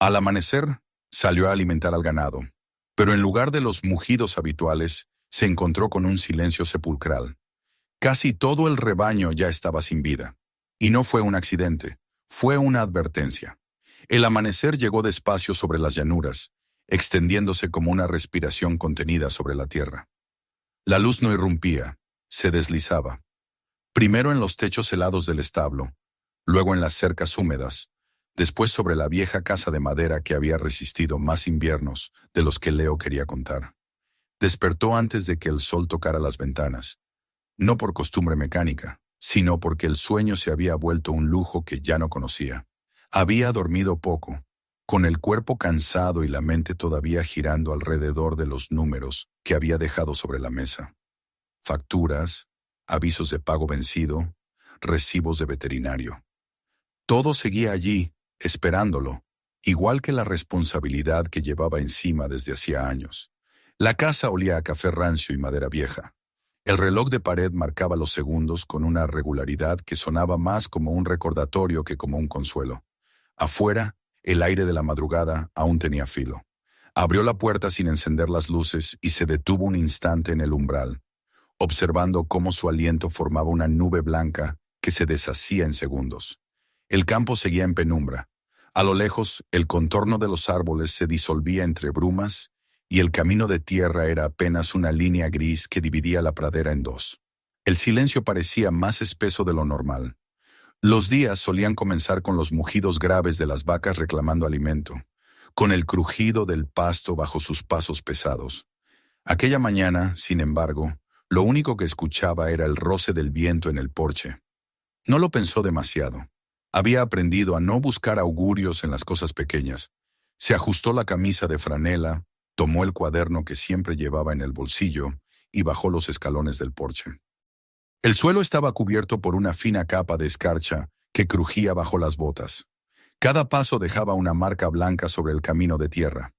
Al amanecer, salió a alimentar al ganado, pero en lugar de los mugidos habituales, se encontró con un silencio sepulcral. Casi todo el rebaño ya estaba sin vida. Y no fue un accidente, fue una advertencia. El amanecer llegó despacio sobre las llanuras, extendiéndose como una respiración contenida sobre la tierra. La luz no irrumpía, se deslizaba. Primero en los techos helados del establo, luego en las cercas húmedas, después sobre la vieja casa de madera que había resistido más inviernos de los que Leo quería contar. Despertó antes de que el sol tocara las ventanas, no por costumbre mecánica, sino porque el sueño se había vuelto un lujo que ya no conocía. Había dormido poco, con el cuerpo cansado y la mente todavía girando alrededor de los números que había dejado sobre la mesa. Facturas, avisos de pago vencido, recibos de veterinario. Todo seguía allí, esperándolo, igual que la responsabilidad que llevaba encima desde hacía años. La casa olía a café rancio y madera vieja. El reloj de pared marcaba los segundos con una regularidad que sonaba más como un recordatorio que como un consuelo. Afuera, el aire de la madrugada aún tenía filo. Abrió la puerta sin encender las luces y se detuvo un instante en el umbral, observando cómo su aliento formaba una nube blanca que se deshacía en segundos. El campo seguía en penumbra. A lo lejos, el contorno de los árboles se disolvía entre brumas y el camino de tierra era apenas una línea gris que dividía la pradera en dos. El silencio parecía más espeso de lo normal. Los días solían comenzar con los mugidos graves de las vacas reclamando alimento, con el crujido del pasto bajo sus pasos pesados. Aquella mañana, sin embargo, lo único que escuchaba era el roce del viento en el porche. No lo pensó demasiado. Había aprendido a no buscar augurios en las cosas pequeñas. Se ajustó la camisa de franela, tomó el cuaderno que siempre llevaba en el bolsillo y bajó los escalones del porche. El suelo estaba cubierto por una fina capa de escarcha que crujía bajo las botas. Cada paso dejaba una marca blanca sobre el camino de tierra.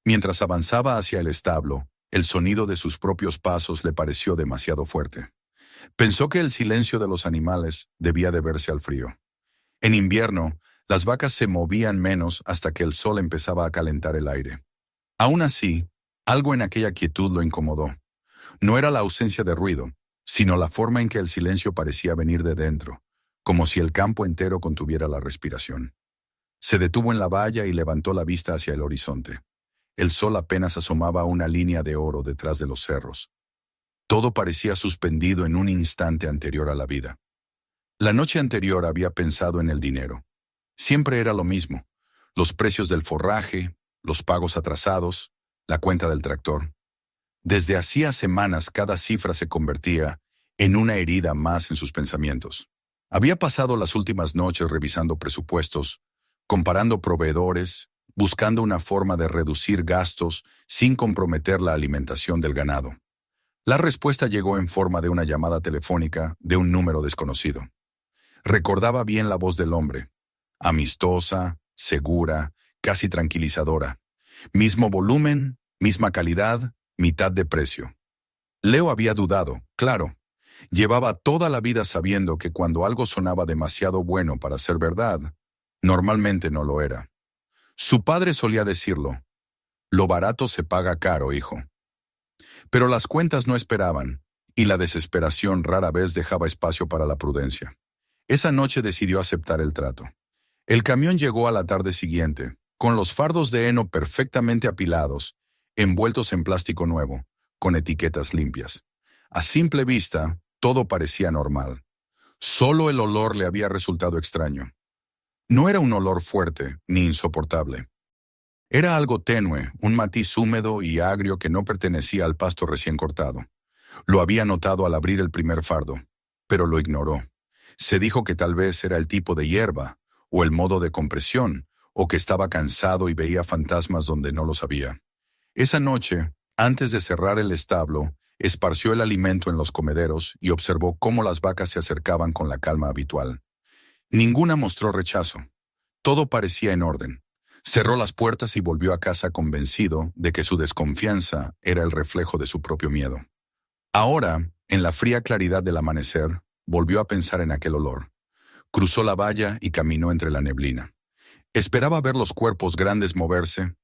Mientras avanzaba hacia el establo, el sonido de sus propios pasos le pareció demasiado fuerte. Pensó que el silencio de los animales debía deberse al frío. En invierno, las vacas se movían menos hasta que el sol empezaba a calentar el aire. Aún así, algo en aquella quietud lo incomodó. No era la ausencia de ruido, sino la forma en que el silencio parecía venir de dentro, como si el campo entero contuviera la respiración. Se detuvo en la valla y levantó la vista hacia el horizonte. El sol apenas asomaba una línea de oro detrás de los cerros. Todo parecía suspendido en un instante anterior a la vida. La noche anterior había pensado en el dinero. Siempre era lo mismo: los precios del forraje, los pagos atrasados, la cuenta del tractor. Desde hacía semanas cada cifra se convertía en una herida más en sus pensamientos. Había pasado las últimas noches revisando presupuestos, comparando proveedores, buscando una forma de reducir gastos sin comprometer la alimentación del ganado. La respuesta llegó en forma de una llamada telefónica de un número desconocido. Recordaba bien la voz del hombre, amistosa, segura, casi tranquilizadora. Mismo volumen, misma calidad, mitad de precio. Leo había dudado, claro. Llevaba toda la vida sabiendo que cuando algo sonaba demasiado bueno para ser verdad, normalmente no lo era. Su padre solía decirlo: lo barato se paga caro, hijo. Pero las cuentas no esperaban, y la desesperación rara vez dejaba espacio para la prudencia. Esa noche decidió aceptar el trato. El camión llegó a la tarde siguiente, con los fardos de heno perfectamente apilados, envueltos en plástico nuevo, con etiquetas limpias. A simple vista, todo parecía normal. Solo el olor le había resultado extraño. No era un olor fuerte ni insoportable. Era algo tenue, un matiz húmedo y agrio que no pertenecía al pasto recién cortado. Lo había notado al abrir el primer fardo, pero lo ignoró. Se dijo que tal vez era el tipo de hierba, o el modo de compresión, o que estaba cansado y veía fantasmas donde no los había. Esa noche, antes de cerrar el establo, esparció el alimento en los comederos y observó cómo las vacas se acercaban con la calma habitual. Ninguna mostró rechazo. Todo parecía en orden. Cerró las puertas y volvió a casa convencido de que su desconfianza era el reflejo de su propio miedo. Ahora, en la fría claridad del amanecer, volvió a pensar en aquel olor. Cruzó la valla y caminó entre la neblina. Esperaba ver los cuerpos grandes moverse,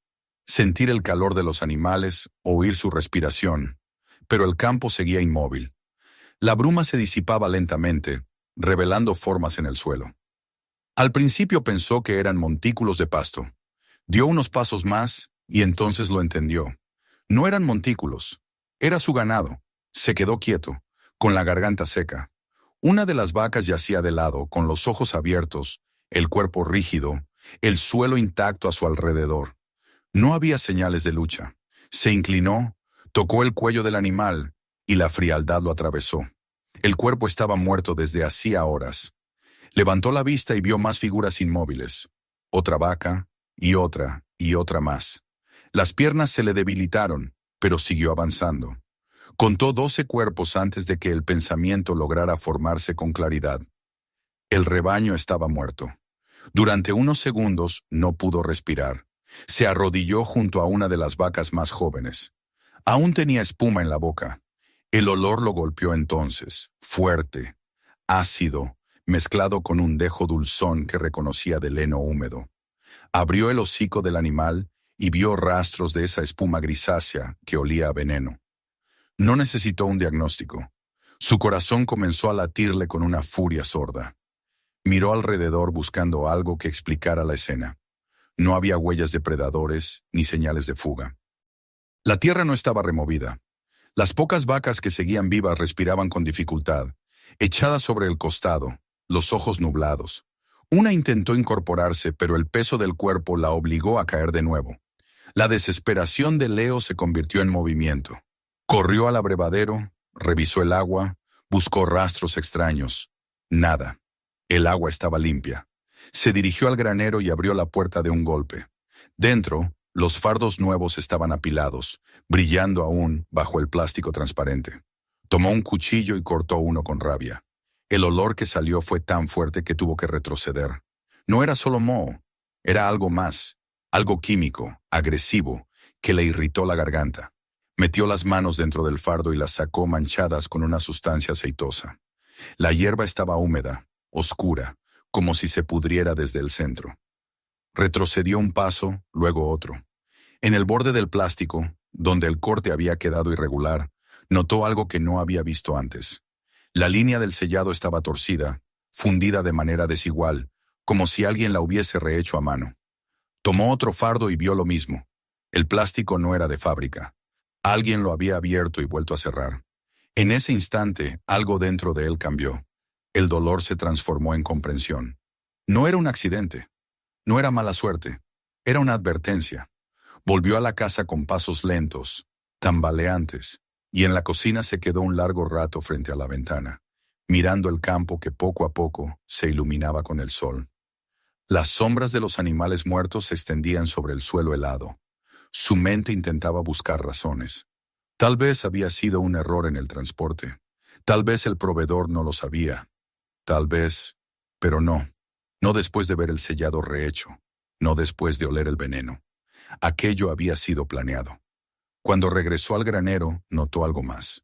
sentir el calor de los animales, oír su respiración, pero el campo seguía inmóvil. La bruma se disipaba lentamente, revelando formas en el suelo. Al principio pensó que eran montículos de pasto. Dio unos pasos más y entonces lo entendió. No eran montículos, era su ganado. Se quedó quieto, con la garganta seca. Una de las vacas yacía de lado, con los ojos abiertos, el cuerpo rígido, el suelo intacto a su alrededor. No había señales de lucha. Se inclinó, tocó el cuello del animal y la frialdad lo atravesó. El cuerpo estaba muerto desde hacía horas. Levantó la vista y vio más figuras inmóviles. Otra vaca y otra más. Las piernas se le debilitaron, pero siguió avanzando. Contó 12 cuerpos antes de que el pensamiento lograra formarse con claridad. El rebaño estaba muerto. Durante unos segundos no pudo respirar. Se arrodilló junto a una de las vacas más jóvenes. Aún tenía espuma en la boca. El olor lo golpeó entonces, fuerte, ácido, mezclado con un dejo dulzón que reconocía del heno húmedo. Abrió el hocico del animal y vio rastros de esa espuma grisácea que olía a veneno. No necesitó un diagnóstico. Su corazón comenzó a latirle con una furia sorda. Miró alrededor buscando algo que explicara la escena. No había huellas de predadores ni señales de fuga. La tierra no estaba removida. Las pocas vacas que seguían vivas respiraban con dificultad, echadas sobre el costado, los ojos nublados. Una intentó incorporarse, pero el peso del cuerpo la obligó a caer de nuevo. La desesperación de Leo se convirtió en movimiento. Corrió al abrevadero, revisó el agua, buscó rastros extraños. Nada. El agua estaba limpia. Se dirigió al granero y abrió la puerta de un golpe. Dentro, los fardos nuevos estaban apilados, brillando aún bajo el plástico transparente. Tomó un cuchillo y cortó uno con rabia. El olor que salió fue tan fuerte que tuvo que retroceder. No era solo moho, era algo más, algo químico, agresivo, que le irritó la garganta. Metió las manos dentro del fardo y las sacó manchadas con una sustancia aceitosa. La hierba estaba húmeda, oscura, como si se pudriera desde el centro. Retrocedió un paso, luego otro. En el borde del plástico, donde el corte había quedado irregular, notó algo que no había visto antes. La línea del sellado estaba torcida, fundida de manera desigual, como si alguien la hubiese rehecho a mano. Tomó otro fardo y vio lo mismo. El plástico no era de fábrica. Alguien lo había abierto y vuelto a cerrar. En ese instante, algo dentro de él cambió. El dolor se transformó en comprensión. No era un accidente. No era mala suerte. Era una advertencia. Volvió a la casa con pasos lentos, tambaleantes, y en la cocina se quedó un largo rato frente a la ventana, mirando el campo que poco a poco se iluminaba con el sol. Las sombras de los animales muertos se extendían sobre el suelo helado. Su mente intentaba buscar razones. Tal vez había sido un error en el transporte. Tal vez el proveedor no lo sabía. Tal vez, pero no. No después de ver el sellado rehecho. No después de oler el veneno. Aquello había sido planeado. Cuando regresó al granero, notó algo más.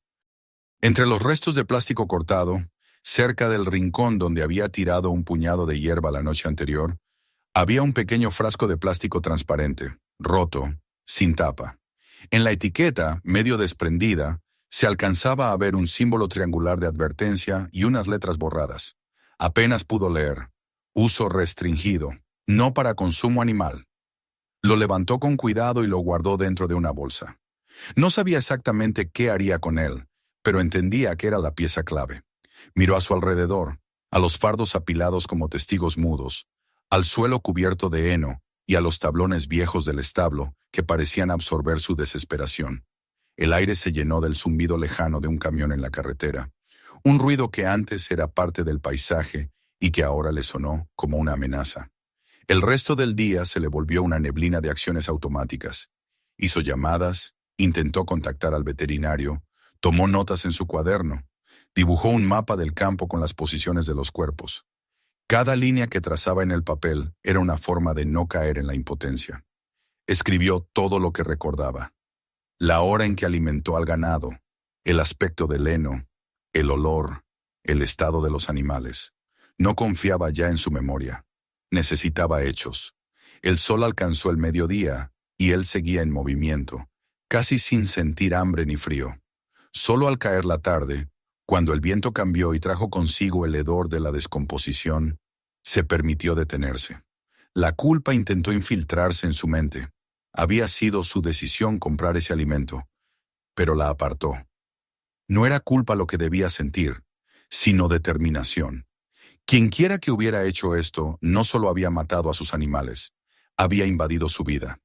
Entre los restos de plástico cortado, cerca del rincón donde había tirado un puñado de hierba la noche anterior, había un pequeño frasco de plástico transparente, roto, sin tapa. En la etiqueta, medio desprendida, se alcanzaba a ver un símbolo triangular de advertencia y unas letras borradas. Apenas pudo leer. Uso restringido, no para consumo animal. Lo levantó con cuidado y lo guardó dentro de una bolsa. No sabía exactamente qué haría con él, pero entendía que era la pieza clave. Miró a su alrededor, a los fardos apilados como testigos mudos, al suelo cubierto de heno y a los tablones viejos del establo que parecían absorber su desesperación. El aire se llenó del zumbido lejano de un camión en la carretera, un ruido que antes era parte del paisaje y que ahora le sonó como una amenaza. El resto del día se le volvió una neblina de acciones automáticas. Hizo llamadas, intentó contactar al veterinario, tomó notas en su cuaderno, dibujó un mapa del campo con las posiciones de los cuerpos. Cada línea que trazaba en el papel era una forma de no caer en la impotencia. Escribió todo lo que recordaba. La hora en que alimentó al ganado, el aspecto del heno, el olor, el estado de los animales. No confiaba ya en su memoria. Necesitaba hechos. El sol alcanzó el mediodía y él seguía en movimiento, casi sin sentir hambre ni frío. Solo al caer la tarde, cuando el viento cambió y trajo consigo el hedor de la descomposición, se permitió detenerse. La culpa intentó infiltrarse en su mente. Había sido su decisión comprar ese alimento, pero la apartó. No era culpa lo que debía sentir, sino determinación. Quienquiera que hubiera hecho esto no solo había matado a sus animales, había invadido su vida.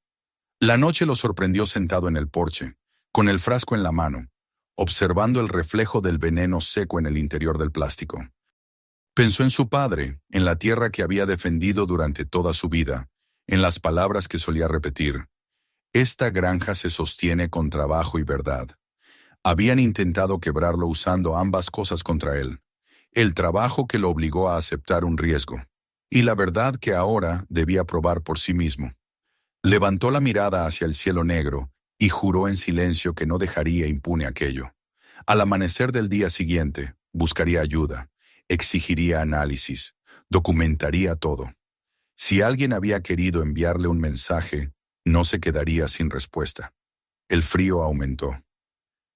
La noche lo sorprendió sentado en el porche, con el frasco en la mano, observando el reflejo del veneno seco en el interior del plástico. Pensó en su padre, en la tierra que había defendido durante toda su vida, en las palabras que solía repetir. Esta granja se sostiene con trabajo y verdad. Habían intentado quebrarlo usando ambas cosas contra él. El trabajo que lo obligó a aceptar un riesgo, y la verdad que ahora debía probar por sí mismo. Levantó la mirada hacia el cielo negro y juró en silencio que no dejaría impune aquello. Al amanecer del día siguiente, buscaría ayuda, exigiría análisis, documentaría todo. Si alguien había querido enviarle un mensaje, no se quedaría sin respuesta. El frío aumentó.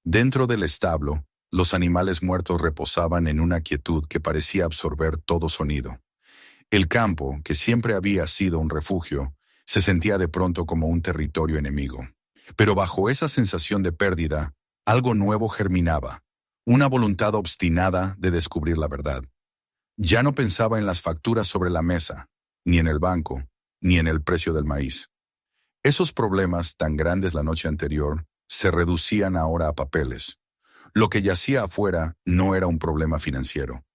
Dentro del establo, los animales muertos reposaban en una quietud que parecía absorber todo sonido. El campo, que siempre había sido un refugio, se sentía de pronto como un territorio enemigo. Pero bajo esa sensación de pérdida, algo nuevo germinaba, una voluntad obstinada de descubrir la verdad. Ya no pensaba en las facturas sobre la mesa, ni en el banco, ni en el precio del maíz. Esos problemas, tan grandes la noche anterior, se reducían ahora a papeles. Lo que yacía afuera no era un problema financiero,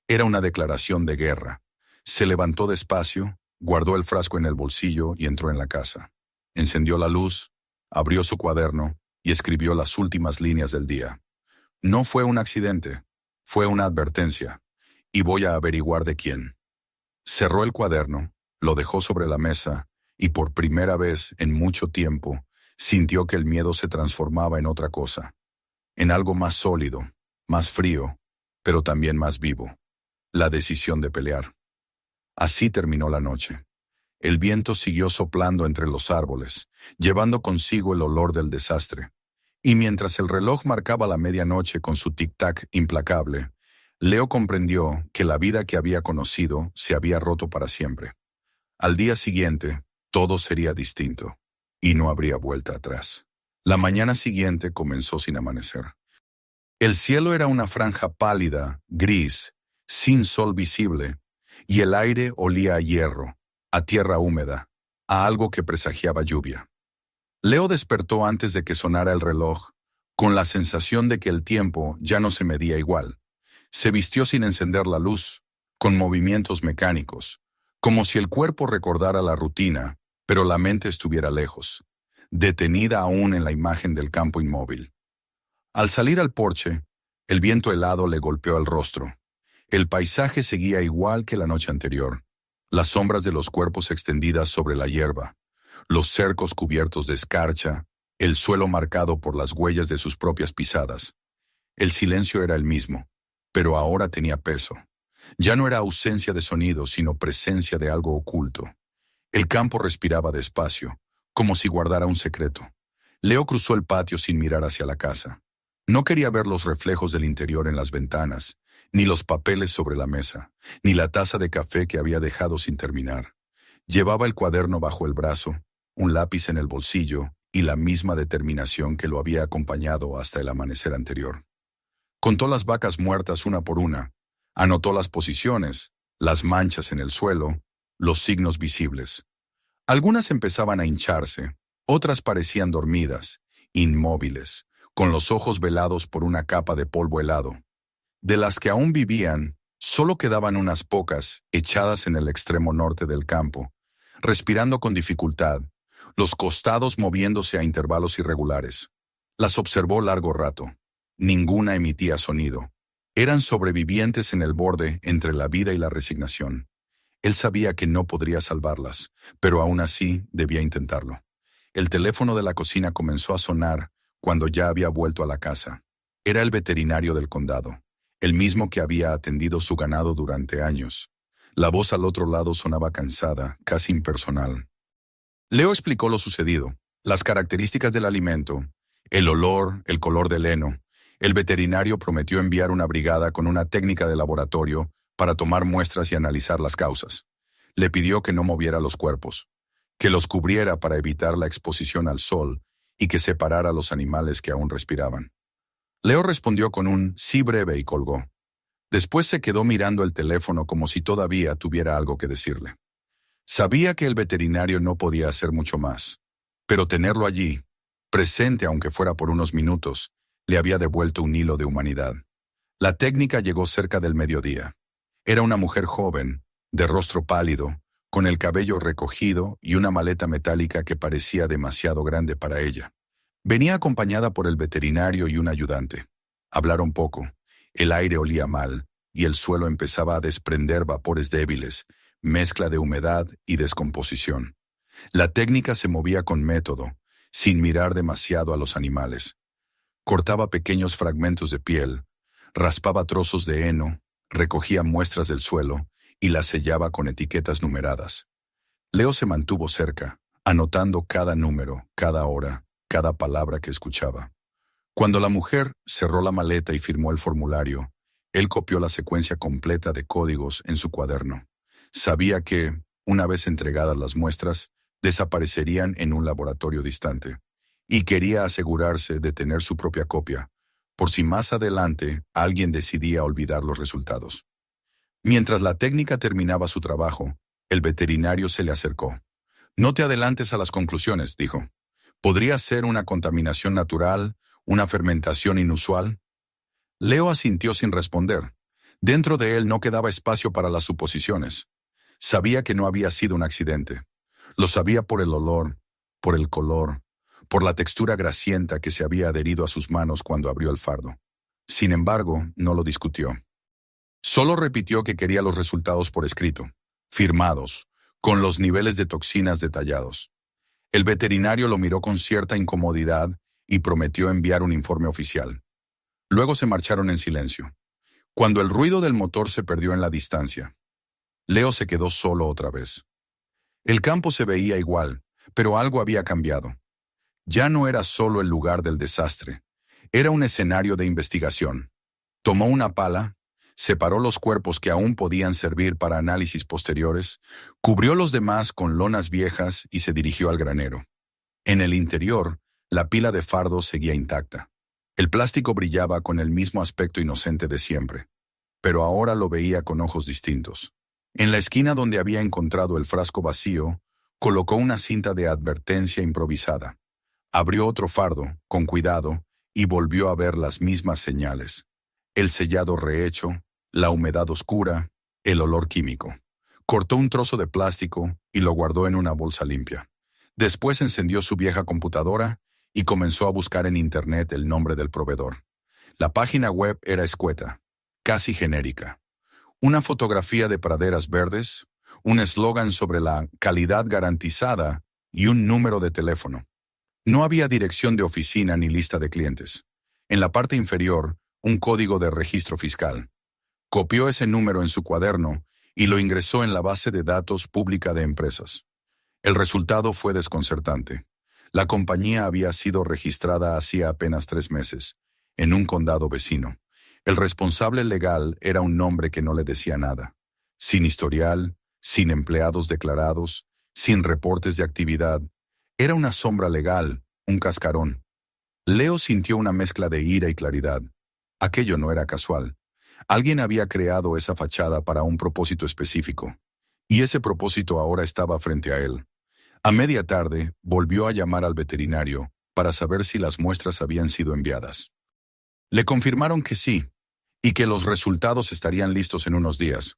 era una declaración de guerra. Se levantó despacio, guardó el frasco en el bolsillo y entró en la casa. Encendió la luz, abrió su cuaderno y escribió las últimas líneas del día. No fue un accidente, fue una advertencia, y voy a averiguar de quién. Cerró el cuaderno, lo dejó sobre la mesa y por primera vez en mucho tiempo sintió que el miedo se transformaba en otra cosa, en algo más sólido, más frío, pero también más vivo. La decisión de pelear. Así terminó la noche. El viento siguió soplando entre los árboles, llevando consigo el olor del desastre. Y mientras el reloj marcaba la medianoche con su tic-tac implacable, Leo comprendió que la vida que había conocido se había roto para siempre. Al día siguiente, todo sería distinto, y no habría vuelta atrás. La mañana siguiente comenzó sin amanecer. El cielo era una franja pálida, gris, sin sol visible, y el aire olía a hierro, a tierra húmeda, a algo que presagiaba lluvia. Leo despertó antes de que sonara el reloj, con la sensación de que el tiempo ya no se medía igual. Se vistió sin encender la luz, con movimientos mecánicos, como si el cuerpo recordara la rutina, pero la mente estuviera lejos, detenida aún en la imagen del campo inmóvil. Al salir al porche, el viento helado le golpeó el rostro. El paisaje seguía igual que la noche anterior. Las sombras de los cuerpos extendidas sobre la hierba, los cercos cubiertos de escarcha, el suelo marcado por las huellas de sus propias pisadas. El silencio era el mismo, pero ahora tenía peso. Ya no era ausencia de sonido, sino presencia de algo oculto. El campo respiraba despacio, como si guardara un secreto. Leo cruzó el patio sin mirar hacia la casa. No quería ver los reflejos del interior en las ventanas, ni los papeles sobre la mesa, ni la taza de café que había dejado sin terminar. Llevaba el cuaderno bajo el brazo, un lápiz en el bolsillo y la misma determinación que lo había acompañado hasta el amanecer anterior. Contó las vacas muertas una por una, anotó las posiciones, las manchas en el suelo, los signos visibles. Algunas empezaban a hincharse, otras parecían dormidas, inmóviles, con los ojos velados por una capa de polvo helado. De las que aún vivían, solo quedaban unas pocas, echadas en el extremo norte del campo, respirando con dificultad, los costados moviéndose a intervalos irregulares. Las observó largo rato. Ninguna emitía sonido. Eran sobrevivientes en el borde entre la vida y la resignación. Él sabía que no podría salvarlas, pero aún así debía intentarlo. El teléfono de la cocina comenzó a sonar cuando ya había vuelto a la casa. Era el veterinario del condado, el mismo que había atendido su ganado durante años. La voz al otro lado sonaba cansada, casi impersonal. Leo explicó lo sucedido, las características del alimento, el olor, el color del heno. El veterinario prometió enviar una brigada con una técnica de laboratorio para tomar muestras y analizar las causas. Le pidió que no moviera los cuerpos, que los cubriera para evitar la exposición al sol y que separara a los animales que aún respiraban. Leo respondió con un sí breve y colgó. Después se quedó mirando el teléfono como si todavía tuviera algo que decirle. Sabía que el veterinario no podía hacer mucho más, pero tenerlo allí, presente aunque fuera por unos minutos, le había devuelto un hilo de humanidad. La técnica llegó cerca del mediodía. Era una mujer joven, de rostro pálido, con el cabello recogido y una maleta metálica que parecía demasiado grande para ella. Venía acompañada por el veterinario y un ayudante. Hablaron poco. El aire olía mal, y el suelo empezaba a desprender vapores débiles, mezcla de humedad y descomposición. La técnica se movía con método, sin mirar demasiado a los animales. Cortaba pequeños fragmentos de piel, raspaba trozos de heno, recogía muestras del suelo y las sellaba con etiquetas numeradas. Leo se mantuvo cerca, anotando cada número, cada hora, cada palabra que escuchaba. Cuando la mujer cerró la maleta y firmó el formulario, él copió la secuencia completa de códigos en su cuaderno. Sabía que, una vez entregadas las muestras, desaparecerían en un laboratorio distante, y quería asegurarse de tener su propia copia, por si más adelante alguien decidía olvidar los resultados. Mientras la técnica terminaba su trabajo, el veterinario se le acercó. «No te adelantes a las conclusiones», dijo. «Podría ser una contaminación natural, una fermentación inusual». Leo asintió sin responder. Dentro de él no quedaba espacio para las suposiciones. Sabía que no había sido un accidente. Lo sabía por el olor, por el color, por la textura grasienta que se había adherido a sus manos cuando abrió el fardo. Sin embargo, no lo discutió. Solo repitió que quería los resultados por escrito, firmados, con los niveles de toxinas detallados. El veterinario lo miró con cierta incomodidad y prometió enviar un informe oficial. Luego se marcharon en silencio. Cuando el ruido del motor se perdió en la distancia, Leo se quedó solo otra vez. El campo se veía igual, pero algo había cambiado. Ya no era solo el lugar del desastre, era un escenario de investigación. Tomó una pala, separó los cuerpos que aún podían servir para análisis posteriores, cubrió los demás con lonas viejas y se dirigió al granero. En el interior, la pila de fardos seguía intacta. El plástico brillaba con el mismo aspecto inocente de siempre, pero ahora lo veía con ojos distintos. En la esquina donde había encontrado el frasco vacío, colocó una cinta de advertencia improvisada. Abrió otro fardo, con cuidado, y volvió a ver las mismas señales. El sellado rehecho, la humedad oscura, el olor químico. Cortó un trozo de plástico y lo guardó en una bolsa limpia. Después encendió su vieja computadora y comenzó a buscar en Internet el nombre del proveedor. La página web era escueta, casi genérica. Una fotografía de praderas verdes, un eslogan sobre la calidad garantizada y un número de teléfono. No había dirección de oficina ni lista de clientes. En la parte inferior, un código de registro fiscal. Copió ese número en su cuaderno y lo ingresó en la base de datos pública de empresas. El resultado fue desconcertante. La compañía había sido registrada hacía apenas 3 meses, en un condado vecino. El responsable legal era un nombre que no le decía nada. Sin historial, sin empleados declarados, sin reportes de actividad. Era una sombra legal, un cascarón. Leo sintió una mezcla de ira y claridad. Aquello no era casual. Alguien había creado esa fachada para un propósito específico, y ese propósito ahora estaba frente a él. A media tarde, volvió a llamar al veterinario para saber si las muestras habían sido enviadas. Le confirmaron que sí, y que los resultados estarían listos en unos días.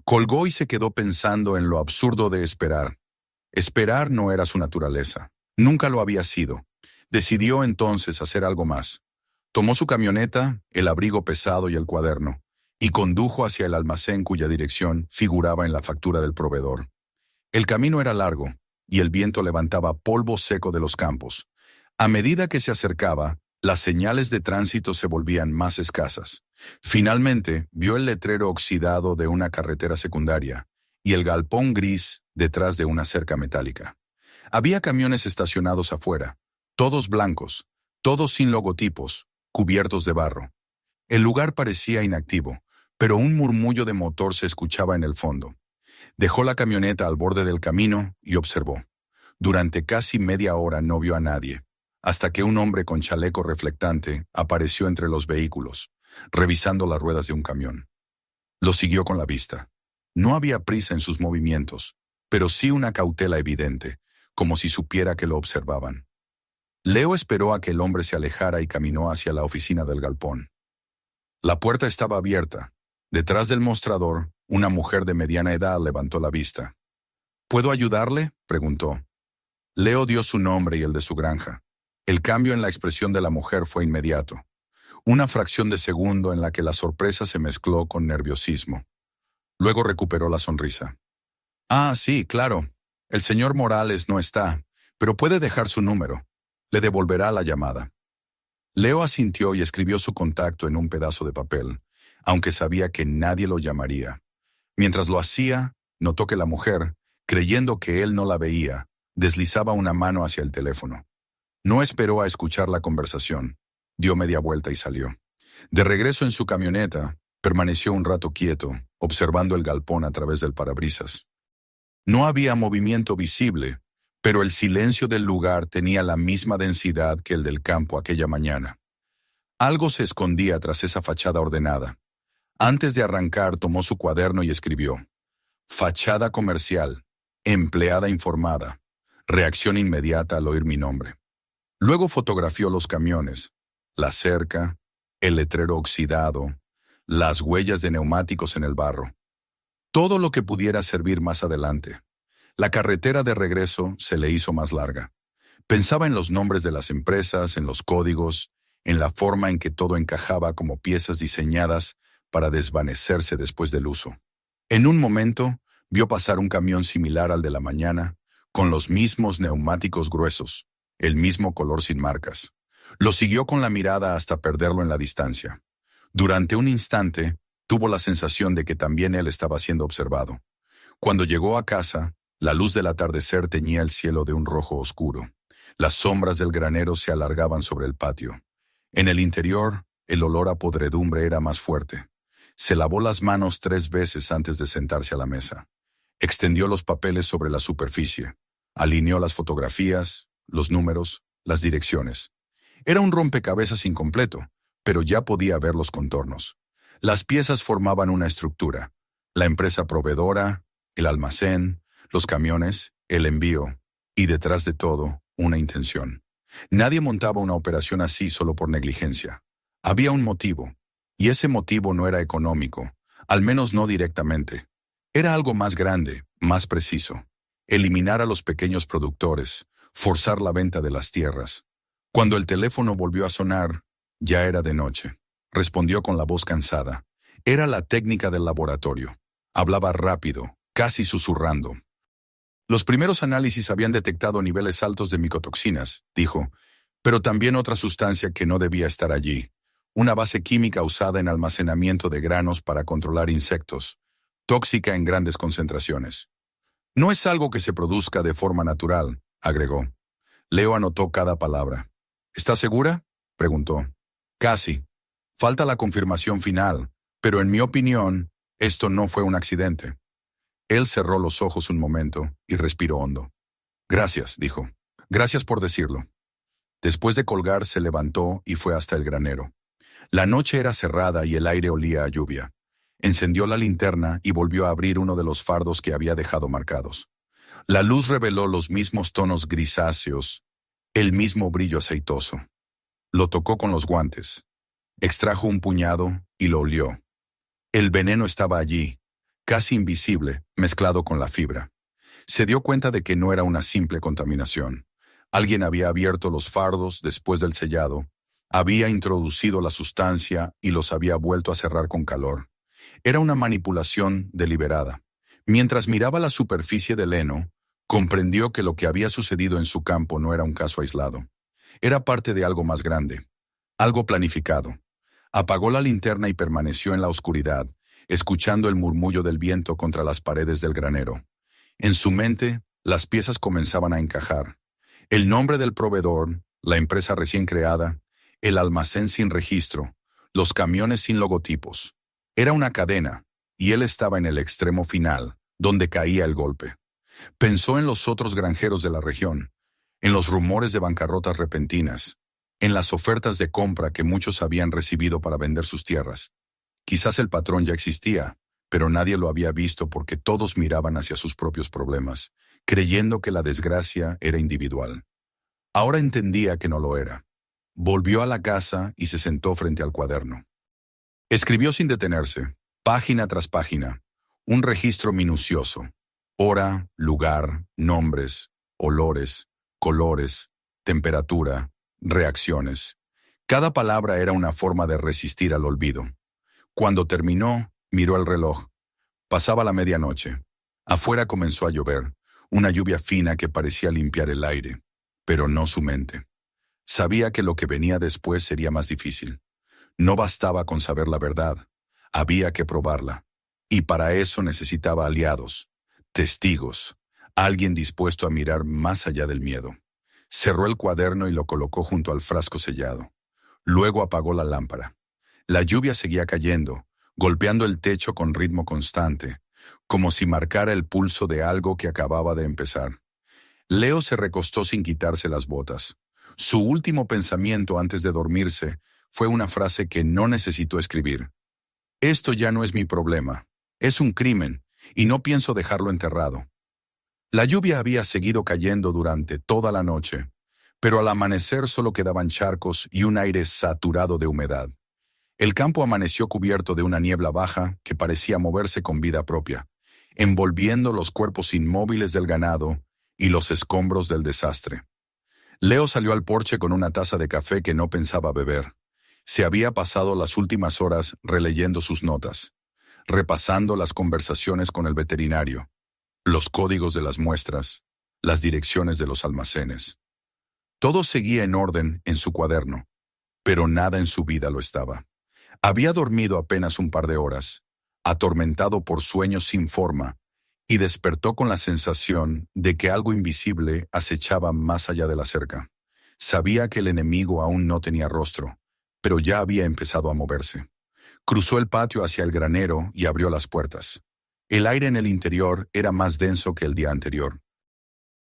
Colgó y se quedó pensando en lo absurdo de esperar. Esperar no era su naturaleza. Nunca lo había sido. Decidió entonces hacer algo más. Tomó su camioneta, el abrigo pesado y el cuaderno, y condujo hacia el almacén cuya dirección figuraba en la factura del proveedor. El camino era largo, y el viento levantaba polvo seco de los campos. A medida que se acercaba, las señales de tránsito se volvían más escasas. Finalmente, vio el letrero oxidado de una carretera secundaria y el galpón gris detrás de una cerca metálica. Había camiones estacionados afuera, todos blancos, todos sin logotipos, cubiertos de barro. El lugar parecía inactivo, pero un murmullo de motor se escuchaba en el fondo. Dejó la camioneta al borde del camino y observó. Durante casi media hora no vio a nadie, hasta que un hombre con chaleco reflectante apareció entre los vehículos, revisando las ruedas de un camión. Lo siguió con la vista. No había prisa en sus movimientos, pero sí una cautela evidente, como si supiera que lo observaban. Leo esperó a que el hombre se alejara y caminó hacia la oficina del galpón. La puerta estaba abierta. Detrás del mostrador, una mujer de mediana edad levantó la vista. ¿Puedo ayudarle?, preguntó. Leo dio su nombre y el de su granja. El cambio en la expresión de la mujer fue inmediato. Una fracción de segundo en la que la sorpresa se mezcló con nerviosismo. Luego recuperó la sonrisa. Ah, sí, claro. El señor Morales no está, pero puede dejar su número. Le devolverá la llamada. Leo asintió y escribió su contacto en un pedazo de papel, aunque sabía que nadie lo llamaría. Mientras lo hacía, notó que la mujer, creyendo que él no la veía, deslizaba una mano hacia el teléfono. No esperó a escuchar la conversación. Dio media vuelta y salió. De regreso en su camioneta, permaneció un rato quieto, observando el galpón a través del parabrisas. No había movimiento visible, pero el silencio del lugar tenía la misma densidad que el del campo aquella mañana. Algo se escondía tras esa fachada ordenada. Antes de arrancar, tomó su cuaderno y escribió: fachada comercial, empleada informada, reacción inmediata al oír mi nombre. Luego fotografió los camiones, la cerca, el letrero oxidado, las huellas de neumáticos en el barro. Todo lo que pudiera servir más adelante. La carretera de regreso se le hizo más larga. Pensaba en los nombres de las empresas, en los códigos, en la forma en que todo encajaba como piezas diseñadas para desvanecerse después del uso. En un momento, vio pasar un camión similar al de la mañana, con los mismos neumáticos gruesos, el mismo color sin marcas. Lo siguió con la mirada hasta perderlo en la distancia. Durante un instante, tuvo la sensación de que también él estaba siendo observado. Cuando llegó a casa, la luz del atardecer teñía el cielo de un rojo oscuro. Las sombras del granero se alargaban sobre el patio. En el interior, el olor a podredumbre era más fuerte. Se lavó las manos 3 veces antes de sentarse a la mesa. Extendió los papeles sobre la superficie. Alineó las fotografías, los números, las direcciones. Era un rompecabezas incompleto, pero ya podía ver los contornos. Las piezas formaban una estructura. La empresa proveedora, el almacén, los camiones, el envío, y detrás de todo, una intención. Nadie montaba una operación así solo por negligencia. Había un motivo, y ese motivo no era económico, al menos no directamente. Era algo más grande, más preciso. Eliminar a los pequeños productores, forzar la venta de las tierras. Cuando el teléfono volvió a sonar, ya era de noche. Respondió con la voz cansada. Era la técnica del laboratorio. Hablaba rápido, casi susurrando. Los primeros análisis habían detectado niveles altos de micotoxinas, dijo, pero también otra sustancia que no debía estar allí. Una base química usada en almacenamiento de granos para controlar insectos, tóxica en grandes concentraciones. No es algo que se produzca de forma natural, agregó. Leo anotó cada palabra. ¿Está segura?, preguntó. Casi. Falta la confirmación final, pero en mi opinión, esto no fue un accidente. Él cerró los ojos un momento y respiró hondo. Gracias, dijo. Gracias por decirlo. Después de colgar, se levantó y fue hasta el granero. La noche era cerrada y el aire olía a lluvia. Encendió la linterna y volvió a abrir uno de los fardos que había dejado marcados. La luz reveló los mismos tonos grisáceos, el mismo brillo aceitoso. Lo tocó con los guantes. Extrajo un puñado y lo olió. El veneno estaba allí, casi invisible, mezclado con la fibra. Se dio cuenta de que no era una simple contaminación. Alguien había abierto los fardos después del sellado, había introducido la sustancia y los había vuelto a cerrar con calor. Era una manipulación deliberada. Mientras miraba la superficie del heno, comprendió que lo que había sucedido en su campo no era un caso aislado. Era parte de algo más grande, algo planificado. Apagó la linterna y permaneció en la oscuridad, escuchando el murmullo del viento contra las paredes del granero. En su mente, Las piezas comenzaban a encajar. El nombre del proveedor, la empresa recién creada, el almacén sin registro, los camiones sin logotipos. Era una cadena, y él estaba en el extremo final, donde caía el golpe. Pensó en los otros granjeros de la región, en los rumores de bancarrotas repentinas, en las ofertas de compra que muchos habían recibido para vender sus tierras. Quizás el patrón ya existía, pero nadie lo había visto porque todos miraban hacia sus propios problemas, creyendo que la desgracia era individual. Ahora entendía que no lo era. Volvió a la casa y se sentó frente al cuaderno. Escribió sin detenerse, página tras página, un registro minucioso. Hora, lugar, nombres, olores, colores, temperatura, reacciones. Cada palabra era una forma de resistir al olvido. Cuando terminó, miró el reloj. Pasaba la medianoche. Afuera comenzó a llover, una lluvia fina que parecía limpiar el aire, pero no su mente. Sabía que lo que venía después sería más difícil. No bastaba con saber la verdad, había que probarla. Y para eso necesitaba aliados, testigos, alguien dispuesto a mirar más allá del miedo. Cerró el cuaderno y lo colocó junto al frasco sellado. Luego apagó la lámpara. La lluvia seguía cayendo, golpeando el techo con ritmo constante, como si marcara el pulso de algo que acababa de empezar. Leo se recostó sin quitarse las botas. Su último pensamiento antes de dormirse fue una frase que no necesitó escribir. Esto ya no es mi problema. Es un crimen, y no pienso dejarlo enterrado. La lluvia había seguido cayendo durante toda la noche, pero al amanecer solo quedaban charcos y un aire saturado de humedad. El campo amaneció cubierto de una niebla baja que parecía moverse con vida propia, envolviendo los cuerpos inmóviles del ganado y los escombros del desastre. Leo salió al porche con una taza de café que no pensaba beber. Se había pasado las últimas horas releyendo sus notas, repasando las conversaciones con el veterinario, los códigos de las muestras, las direcciones de los almacenes. Todo seguía en orden en su cuaderno, pero nada en su vida lo estaba. Había dormido apenas un par de horas, atormentado por sueños sin forma, y despertó con la sensación de que algo invisible acechaba más allá de la cerca. Sabía que el enemigo aún no tenía rostro, pero ya había empezado a moverse. Cruzó el patio hacia el granero y abrió las puertas. El aire en el interior era más denso que el día anterior.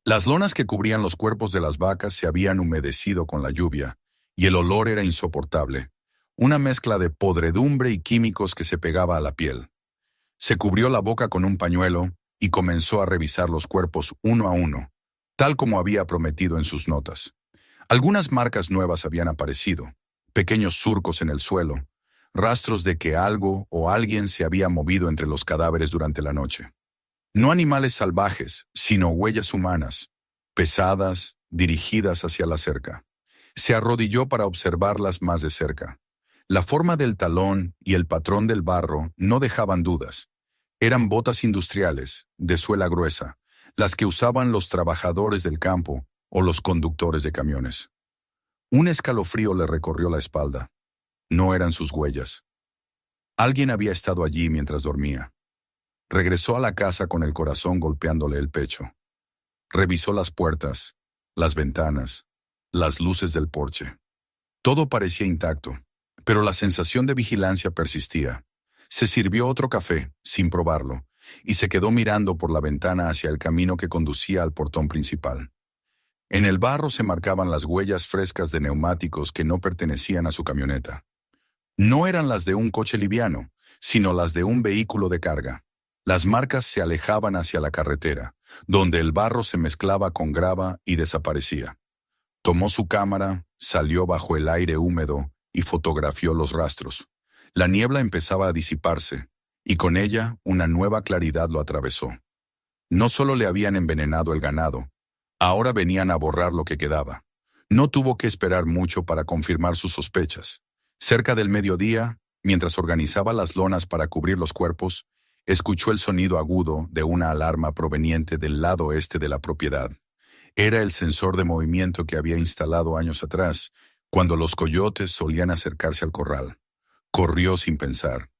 Las lonas que cubrían los cuerpos de las vacas se habían humedecido con la lluvia, y el olor era insoportable, una mezcla de podredumbre y químicos que se pegaba a la piel. Se cubrió la boca con un pañuelo y comenzó a revisar los cuerpos uno a uno, tal como había prometido en sus notas. Algunas marcas nuevas habían aparecido, pequeños surcos en el suelo, rastros de que algo o alguien se había movido entre los cadáveres durante la noche. No animales salvajes, sino huellas humanas, pesadas, dirigidas hacia la cerca. Se arrodilló para observarlas más de cerca. La forma del talón y el patrón del barro no dejaban dudas. Eran botas industriales, de suela gruesa, las que usaban los trabajadores del campo o los conductores de camiones. Un escalofrío le recorrió la espalda. No eran sus huellas. Alguien había estado allí mientras dormía. Regresó a la casa con el corazón golpeándole el pecho. Revisó las puertas, las ventanas, las luces del porche. Todo parecía intacto, pero la sensación de vigilancia persistía. Se sirvió otro café, sin probarlo, y se quedó mirando por la ventana hacia el camino que conducía al portón principal. En el barro se marcaban las huellas frescas de neumáticos que no pertenecían a su camioneta. No eran las de un coche liviano, sino las de un vehículo de carga. Las marcas se alejaban hacia la carretera, donde el barro se mezclaba con grava y desaparecía. Tomó su cámara, salió bajo el aire húmedo y fotografió los rastros. La niebla empezaba a disiparse, y con ella una nueva claridad lo atravesó. No solo le habían envenenado el ganado, ahora venían a borrar lo que quedaba. No tuvo que esperar mucho para confirmar sus sospechas. Cerca del mediodía, mientras organizaba las lonas para cubrir los cuerpos, escuchó el sonido agudo de una alarma proveniente del lado este de la propiedad. Era el sensor de movimiento que había instalado años atrás, cuando los coyotes solían acercarse al corral. Corrió sin pensar.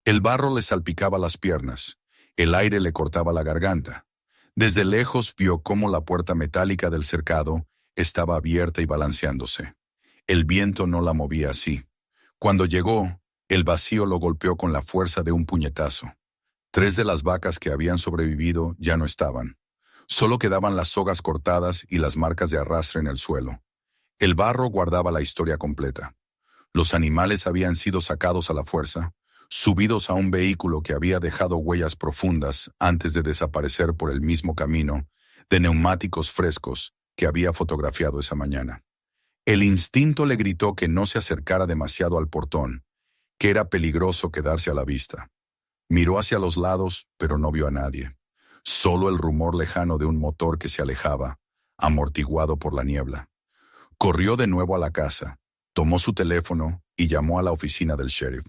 El barro le salpicaba las piernas, el aire le cortaba la garganta. Desde lejos vio cómo la puerta metálica del cercado estaba abierta y balanceándose. El viento no la movía así. Cuando llegó, el vacío lo golpeó con la fuerza de un puñetazo. 3 de las vacas que habían sobrevivido ya no estaban. Solo quedaban las sogas cortadas y las marcas de arrastre en el suelo. El barro guardaba la historia completa. Los animales habían sido sacados a la fuerza, subidos a un vehículo que había dejado huellas profundas antes de desaparecer por el mismo camino de neumáticos frescos que había fotografiado esa mañana. El instinto le gritó que no se acercara demasiado al portón, que era peligroso quedarse a la vista. Miró hacia los lados, pero no vio a nadie. Solo el rumor lejano de un motor que se alejaba, amortiguado por la niebla. Corrió de nuevo a la casa, tomó su teléfono y llamó a la oficina del sheriff.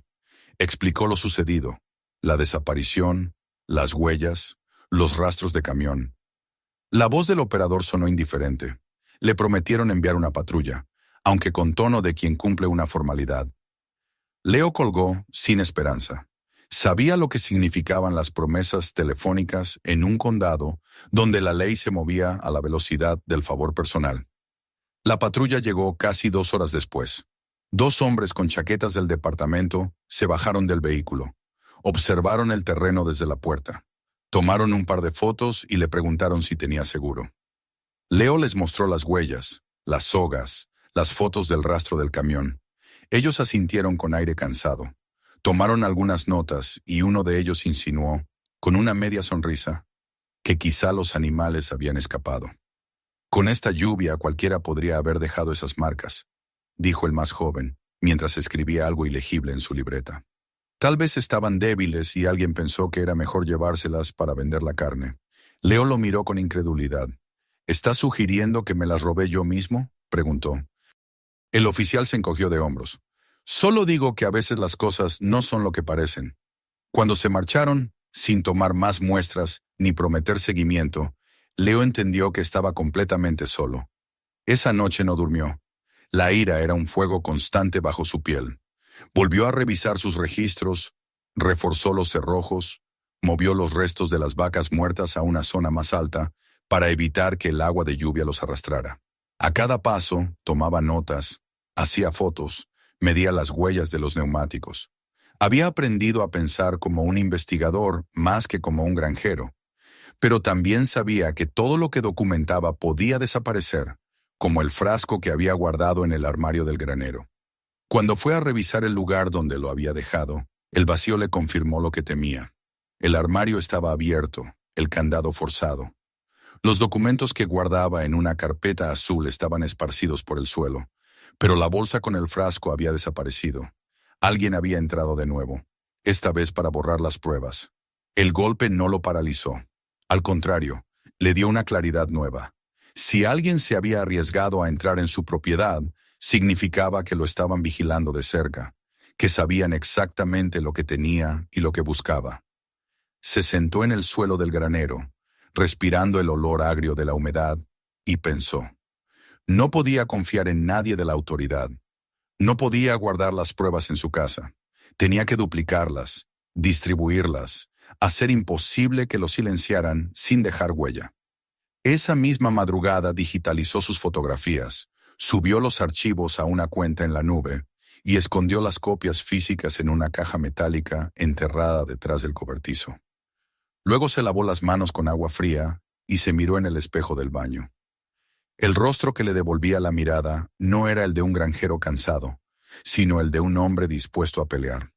Explicó lo sucedido, la desaparición, las huellas, los rastros de camión. La voz del operador sonó indiferente. Le prometieron enviar una patrulla, aunque con tono de quien cumple una formalidad. Leo colgó sin esperanza. Sabía lo que significaban las promesas telefónicas en un condado donde la ley se movía a la velocidad del favor personal. La patrulla llegó casi 2 horas después. 2 hombres con chaquetas del departamento se bajaron del vehículo. Observaron el terreno desde la puerta. Tomaron un par de fotos y le preguntaron si tenía seguro. Leo les mostró las huellas, las sogas, las fotos del rastro del camión. Ellos asintieron con aire cansado. Tomaron algunas notas y uno de ellos insinuó, con una media sonrisa, que quizá los animales habían escapado. Con esta lluvia cualquiera podría haber dejado esas marcas, dijo el más joven, mientras escribía algo ilegible en su libreta. Tal vez estaban débiles y alguien pensó que era mejor llevárselas para vender la carne. Leo lo miró con incredulidad. ¿Estás sugiriendo que me las robé yo mismo?, preguntó. El oficial se encogió de hombros. Solo digo que a veces las cosas no son lo que parecen. Cuando se marcharon, sin tomar más muestras ni prometer seguimiento, Leo entendió que estaba completamente solo. Esa noche no durmió. La ira era un fuego constante bajo su piel. Volvió a revisar sus registros, reforzó los cerrojos, movió los restos de las vacas muertas a una zona más alta para evitar que el agua de lluvia los arrastrara. A cada paso, tomaba notas, hacía fotos, medía las huellas de los neumáticos. Había aprendido a pensar como un investigador más que como un granjero, pero también sabía que todo lo que documentaba podía desaparecer, como el frasco que había guardado en el armario del granero. Cuando fue a revisar el lugar donde lo había dejado, el vacío le confirmó lo que temía. El armario estaba abierto, el candado forzado. Los documentos que guardaba en una carpeta azul estaban esparcidos por el suelo, pero la bolsa con el frasco había desaparecido. Alguien había entrado de nuevo, esta vez para borrar las pruebas. El golpe no lo paralizó. Al contrario, le dio una claridad nueva. Si alguien se había arriesgado a entrar en su propiedad, significaba que lo estaban vigilando de cerca, que sabían exactamente lo que tenía y lo que buscaba. Se sentó en el suelo del granero, respirando el olor agrio de la humedad, y pensó. No podía confiar en nadie de la autoridad. No podía guardar las pruebas en su casa. Tenía que duplicarlas, distribuirlas, hacer imposible que lo silenciaran sin dejar huella. Esa misma madrugada digitalizó sus fotografías, subió los archivos a una cuenta en la nube y escondió las copias físicas en una caja metálica enterrada detrás del cobertizo. Luego se lavó las manos con agua fría y se miró en el espejo del baño. El rostro que le devolvía la mirada no era el de un granjero cansado, sino el de un hombre dispuesto a pelear.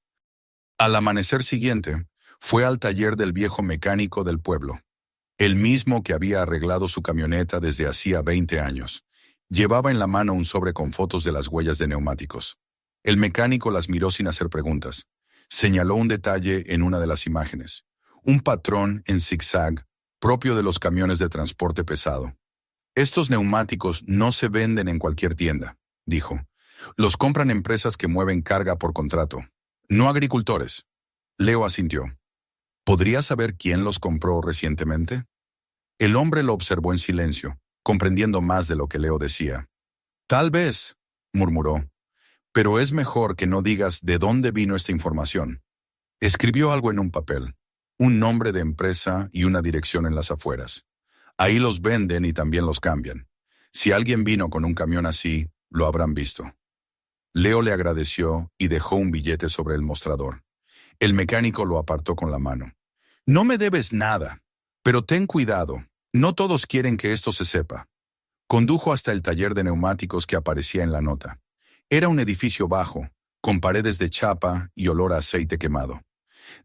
Al amanecer siguiente, fue al taller del viejo mecánico del pueblo, el mismo que había arreglado su camioneta desde hacía 20 años. Llevaba en la mano un sobre con fotos de las huellas de neumáticos. El mecánico las miró sin hacer preguntas. Señaló un detalle en una de las imágenes, un patrón en zigzag propio de los camiones de transporte pesado. Estos neumáticos no se venden en cualquier tienda, dijo. Los compran empresas que mueven carga por contrato, no agricultores. Leo asintió. ¿Podría saber quién los compró recientemente? El hombre lo observó en silencio, comprendiendo más de lo que Leo decía. Tal vez, murmuró, pero es mejor que no digas de dónde vino esta información. Escribió algo en un papel, un nombre de empresa y una dirección en las afueras. Ahí los venden y también los cambian. Si alguien vino con un camión así, lo habrán visto. Leo le agradeció y dejó un billete sobre el mostrador. El mecánico lo apartó con la mano. No me debes nada, pero ten cuidado. No todos quieren que esto se sepa. Condujo hasta el taller de neumáticos que aparecía en la nota. Era un edificio bajo, con paredes de chapa y olor a aceite quemado.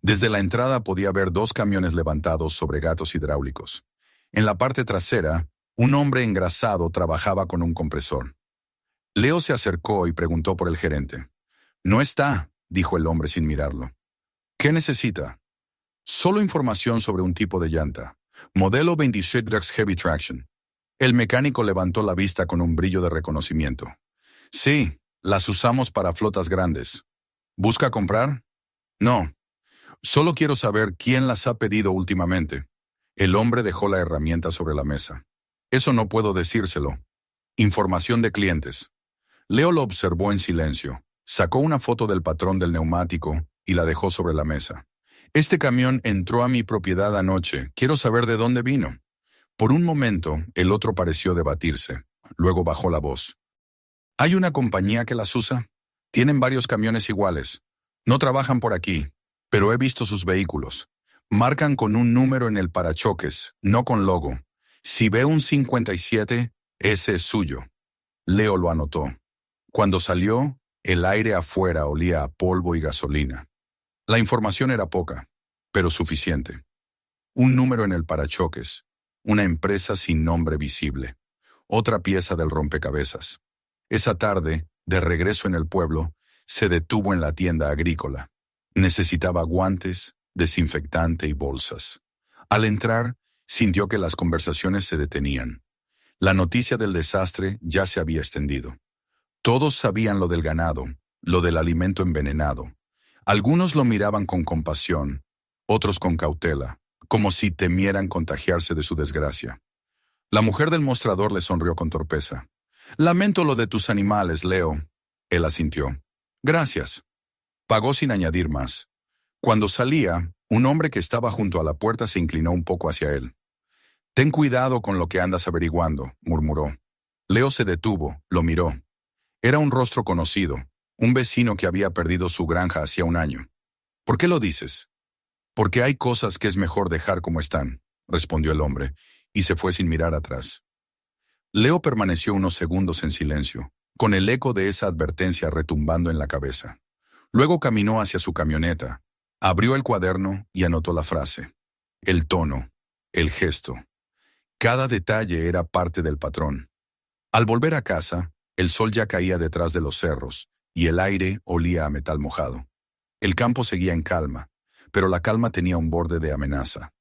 Desde la entrada podía ver dos camiones levantados sobre gatos hidráulicos. En la parte trasera, un hombre engrasado trabajaba con un compresor. Leo se acercó y preguntó por el gerente. No está, dijo el hombre sin mirarlo. ¿Qué necesita? Solo información sobre un tipo de llanta. Modelo 27 Drax Heavy Traction. El mecánico levantó la vista con un brillo de reconocimiento. Sí, las usamos para flotas grandes. ¿Busca comprar? No. Solo quiero saber quién las ha pedido últimamente. El hombre dejó la herramienta sobre la mesa. Eso no puedo decírselo. Información de clientes. Leo lo observó en silencio. Sacó una foto del patrón del neumático y la dejó sobre la mesa. Este camión entró a mi propiedad anoche. Quiero saber de dónde vino. Por un momento, el otro pareció debatirse. Luego bajó la voz. ¿Hay una compañía que las usa? Tienen varios camiones iguales. No trabajan por aquí, pero he visto sus vehículos. Marcan con un número en el parachoques, no con logo. Si ve un 57, ese es suyo. Leo lo anotó. Cuando salió, el aire afuera olía a polvo y gasolina. La información era poca, pero suficiente. Un número en el parachoques, una empresa sin nombre visible, otra pieza del rompecabezas. Esa tarde, de regreso en el pueblo, se detuvo en la tienda agrícola. Necesitaba guantes, desinfectante y bolsas. Al entrar, sintió que las conversaciones se detenían. La noticia del desastre ya se había extendido. Todos sabían lo del ganado, lo del alimento envenenado. Algunos lo miraban con compasión, otros con cautela, como si temieran contagiarse de su desgracia. La mujer del mostrador le sonrió con torpeza. «Lamento lo de tus animales, Leo». Él asintió. «Gracias». Pagó sin añadir más. Cuando salía, un hombre que estaba junto a la puerta se inclinó un poco hacia él. «Ten cuidado con lo que andas averiguando», murmuró. Leo se detuvo, lo miró. Era un rostro conocido, un vecino que había perdido su granja hacía un año. «¿Por qué lo dices?» «Porque hay cosas que es mejor dejar como están», respondió el hombre, y se fue sin mirar atrás. Leo permaneció unos segundos en silencio, con el eco de esa advertencia retumbando en la cabeza. Luego caminó hacia su camioneta, abrió el cuaderno y anotó la frase. El tono, el gesto. Cada detalle era parte del patrón. Al volver a casa, el sol ya caía detrás de los cerros, y el aire olía a metal mojado. El campo seguía en calma, pero la calma tenía un borde de amenaza.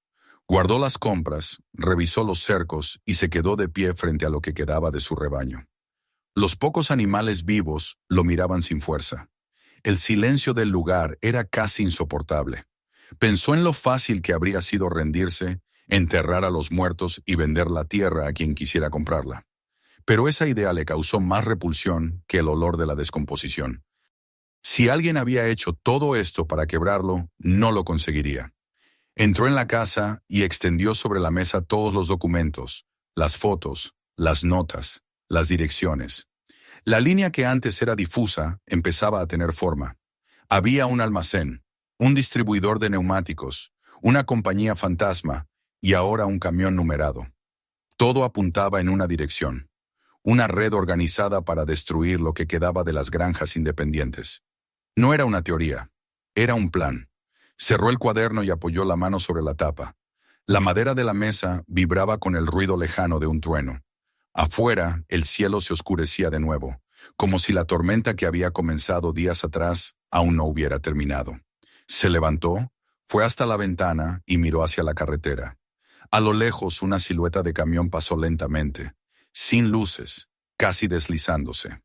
Guardó las compras, revisó los cercos y se quedó de pie frente a lo que quedaba de su rebaño. Los pocos animales vivos lo miraban sin fuerza. El silencio del lugar era casi insoportable. Pensó en lo fácil que habría sido rendirse, enterrar a los muertos y vender la tierra a quien quisiera comprarla. Pero esa idea le causó más repulsión que el olor de la descomposición. Si alguien había hecho todo esto para quebrarlo, no lo conseguiría. Entró en la casa y extendió sobre la mesa todos los documentos, las fotos, las notas, las direcciones. La línea que antes era difusa empezaba a tener forma. Había un almacén, un distribuidor de neumáticos, una compañía fantasma y ahora un camión numerado. Todo apuntaba en una dirección. Una red organizada para destruir lo que quedaba de las granjas independientes. No era una teoría, era un plan. Cerró el cuaderno y apoyó la mano sobre la tapa. La madera de la mesa vibraba con el ruido lejano de un trueno. Afuera, el cielo se oscurecía de nuevo, como si la tormenta que había comenzado días atrás aún no hubiera terminado. Se levantó, fue hasta la ventana y miró hacia la carretera. A lo lejos, una silueta de camión pasó lentamente, sin luces, casi deslizándose.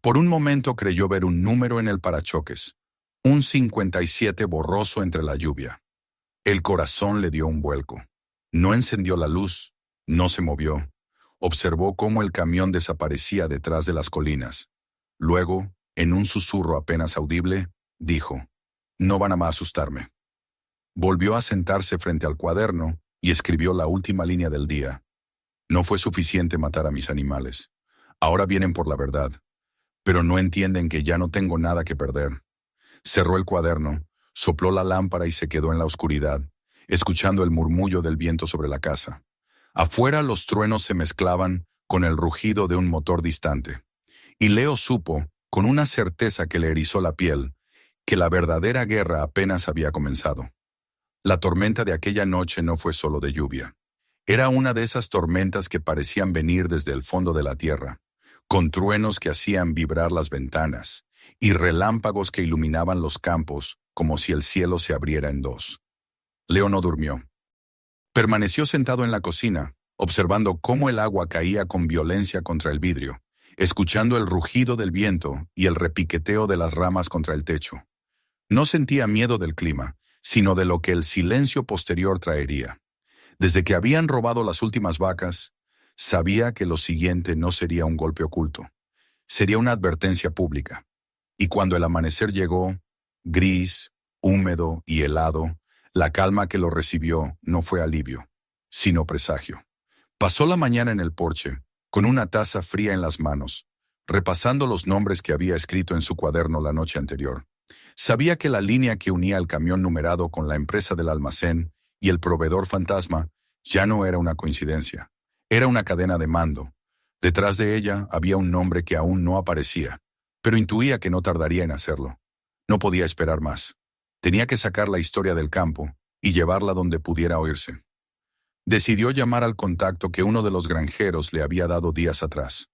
Por un momento creyó ver un número en el parachoques. Un 57 borroso entre la lluvia. El corazón le dio un vuelco. No encendió la luz, no se movió. Observó cómo el camión desaparecía detrás de las colinas. Luego, en un susurro apenas audible, dijo, «No van a asustarme». Volvió a sentarse frente al cuaderno y escribió la última línea del día. No fue suficiente matar a mis animales. Ahora vienen por la verdad, pero no entienden que ya no tengo nada que perder. Cerró el cuaderno, sopló la lámpara y se quedó en la oscuridad, escuchando el murmullo del viento sobre la casa. Afuera los truenos se mezclaban con el rugido de un motor distante. Y Leo supo, con una certeza que le erizó la piel, que la verdadera guerra apenas había comenzado. La tormenta de aquella noche no fue solo de lluvia. Era una de esas tormentas que parecían venir desde el fondo de la tierra, con truenos que hacían vibrar las ventanas y relámpagos que iluminaban los campos como si el cielo se abriera en dos. Leo no durmió. Permaneció sentado en la cocina, observando cómo el agua caía con violencia contra el vidrio, escuchando el rugido del viento y el repiqueteo de las ramas contra el techo. No sentía miedo del clima, sino de lo que el silencio posterior traería. Desde que habían robado las últimas vacas, sabía que lo siguiente no sería un golpe oculto, sería una advertencia pública. Y cuando el amanecer llegó, gris, húmedo y helado, la calma que lo recibió no fue alivio, sino presagio. Pasó la mañana en el porche, con una taza fría en las manos, repasando los nombres que había escrito en su cuaderno la noche anterior. Sabía que la línea que unía el camión numerado con la empresa del almacén y el proveedor fantasma ya no era una coincidencia. Era una cadena de mando. Detrás de ella había un nombre que aún no aparecía, pero intuía que no tardaría en hacerlo. No podía esperar más. Tenía que sacar la historia del campo y llevarla donde pudiera oírse. Decidió llamar al contacto que uno de los granjeros le había dado días atrás.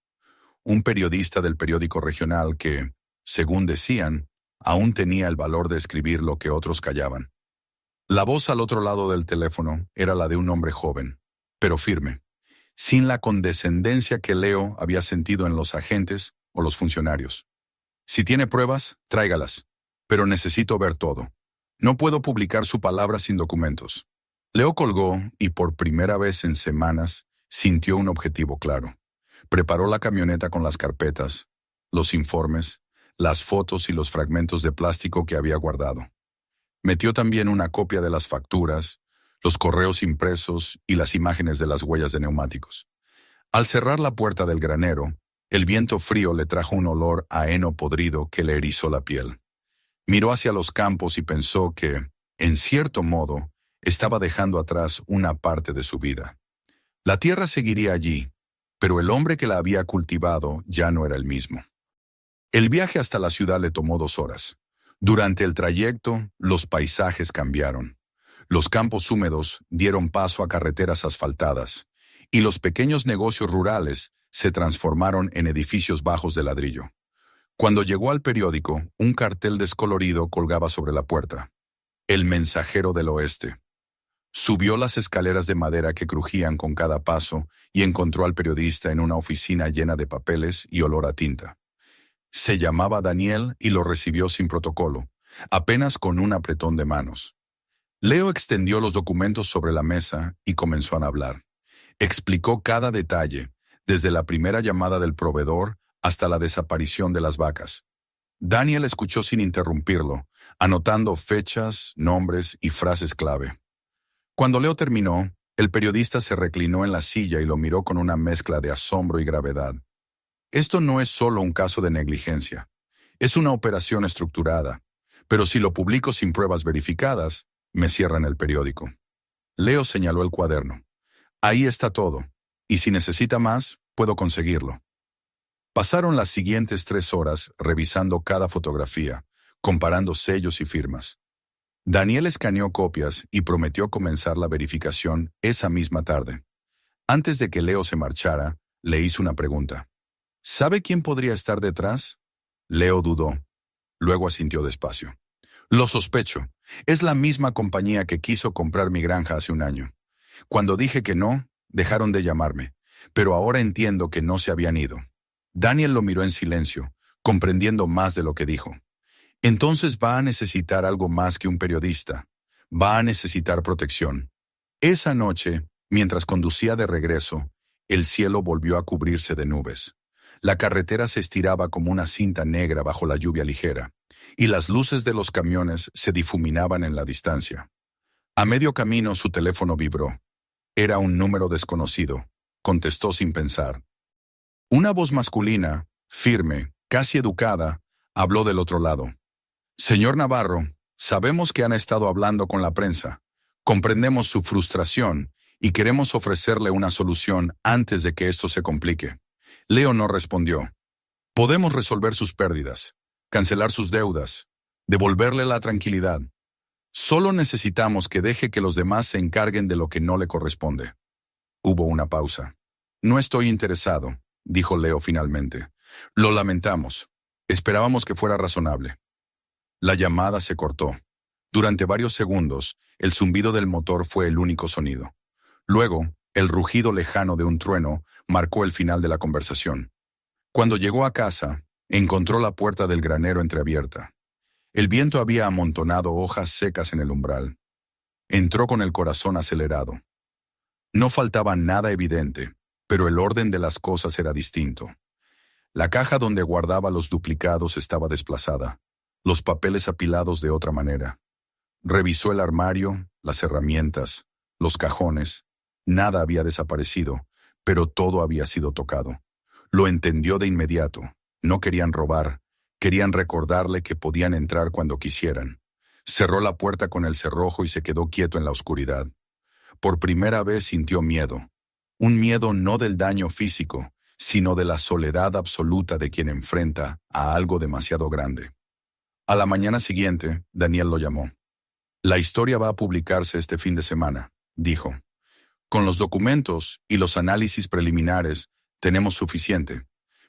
Un periodista del periódico regional que, según decían, aún tenía el valor de escribir lo que otros callaban. La voz al otro lado del teléfono era la de un hombre joven, pero firme, sin la condescendencia que Leo había sentido en los agentes o los funcionarios. Si tiene pruebas, tráigalas, pero necesito ver todo. No puedo publicar su palabra sin documentos. Leo colgó y por primera vez en semanas sintió un objetivo claro. Preparó la camioneta con las carpetas, los informes, las fotos y los fragmentos de plástico que había guardado. Metió también una copia de las facturas, los correos impresos y las imágenes de las huellas de neumáticos. Al cerrar la puerta del granero, el viento frío le trajo un olor a heno podrido que le erizó la piel. Miró hacia los campos y pensó que, en cierto modo, estaba dejando atrás una parte de su vida. La tierra seguiría allí, pero el hombre que la había cultivado ya no era el mismo. El viaje hasta la ciudad le tomó 2 horas. Durante el trayecto, los paisajes cambiaron. Los campos húmedos dieron paso a carreteras asfaltadas, y los pequeños negocios rurales se transformaron en edificios bajos de ladrillo. Cuando llegó al periódico, un cartel descolorido colgaba sobre la puerta. El mensajero del oeste. Subió las escaleras de madera que crujían con cada paso y encontró al periodista en una oficina llena de papeles y olor a tinta. Se llamaba Daniel y lo recibió sin protocolo, apenas con un apretón de manos. Leo extendió los documentos sobre la mesa y comenzó a hablar. Explicó cada detalle, desde la primera llamada del proveedor hasta la desaparición de las vacas. Daniel escuchó sin interrumpirlo, anotando fechas, nombres y frases clave. Cuando Leo terminó, el periodista se reclinó en la silla y lo miró con una mezcla de asombro y gravedad. Esto no es solo un caso de negligencia. Es una operación estructurada. Pero si lo publico sin pruebas verificadas, me cierran el periódico. Leo señaló el cuaderno. Ahí está todo. Y si necesita más, puedo conseguirlo. Pasaron las siguientes 3 horas revisando cada fotografía, comparando sellos y firmas. Daniel escaneó copias y prometió comenzar la verificación esa misma tarde. Antes de que Leo se marchara, le hizo una pregunta. ¿Sabe quién podría estar detrás? Leo dudó. Luego asintió despacio. Lo sospecho. Es la misma compañía que quiso comprar mi granja hace un año. Cuando dije que no, dejaron de llamarme, pero ahora entiendo que no se habían ido. Daniel lo miró en silencio, comprendiendo más de lo que dijo. Entonces va a necesitar algo más que un periodista. Va a necesitar protección. Esa noche, mientras conducía de regreso, el cielo volvió a cubrirse de nubes. La carretera se estiraba como una cinta negra bajo la lluvia ligera, y las luces de los camiones se difuminaban en la distancia. A medio camino su teléfono vibró. Era un número desconocido, contestó sin pensar. Una voz masculina, firme, casi educada, habló del otro lado. Señor Navarro, sabemos que han estado hablando con la prensa. Comprendemos su frustración y queremos ofrecerle una solución antes de que esto se complique. Leo no respondió. Podemos resolver sus pérdidas, cancelar sus deudas, devolverle la tranquilidad. Solo necesitamos que deje que los demás se encarguen de lo que no le corresponde. Hubo una pausa. No estoy interesado, dijo Leo finalmente. Lo lamentamos. Esperábamos que fuera razonable. La llamada se cortó. Durante varios segundos, el zumbido del motor fue el único sonido. Luego, el rugido lejano de un trueno marcó el final de la conversación. Cuando llegó a casa, encontró la puerta del granero entreabierta. El viento había amontonado hojas secas en el umbral. Entró con el corazón acelerado. No faltaba nada evidente, pero el orden de las cosas era distinto. La caja donde guardaba los duplicados estaba desplazada, los papeles apilados de otra manera. Revisó el armario, las herramientas, los cajones. Nada había desaparecido, pero todo había sido tocado. Lo entendió de inmediato. No querían robar, querían recordarle que podían entrar cuando quisieran. Cerró la puerta con el cerrojo y se quedó quieto en la oscuridad. Por primera vez sintió miedo. Un miedo no del daño físico, sino de la soledad absoluta de quien enfrenta a algo demasiado grande. A la mañana siguiente, Daniel lo llamó. La historia va a publicarse este fin de semana, dijo. Con los documentos y los análisis preliminares tenemos suficiente,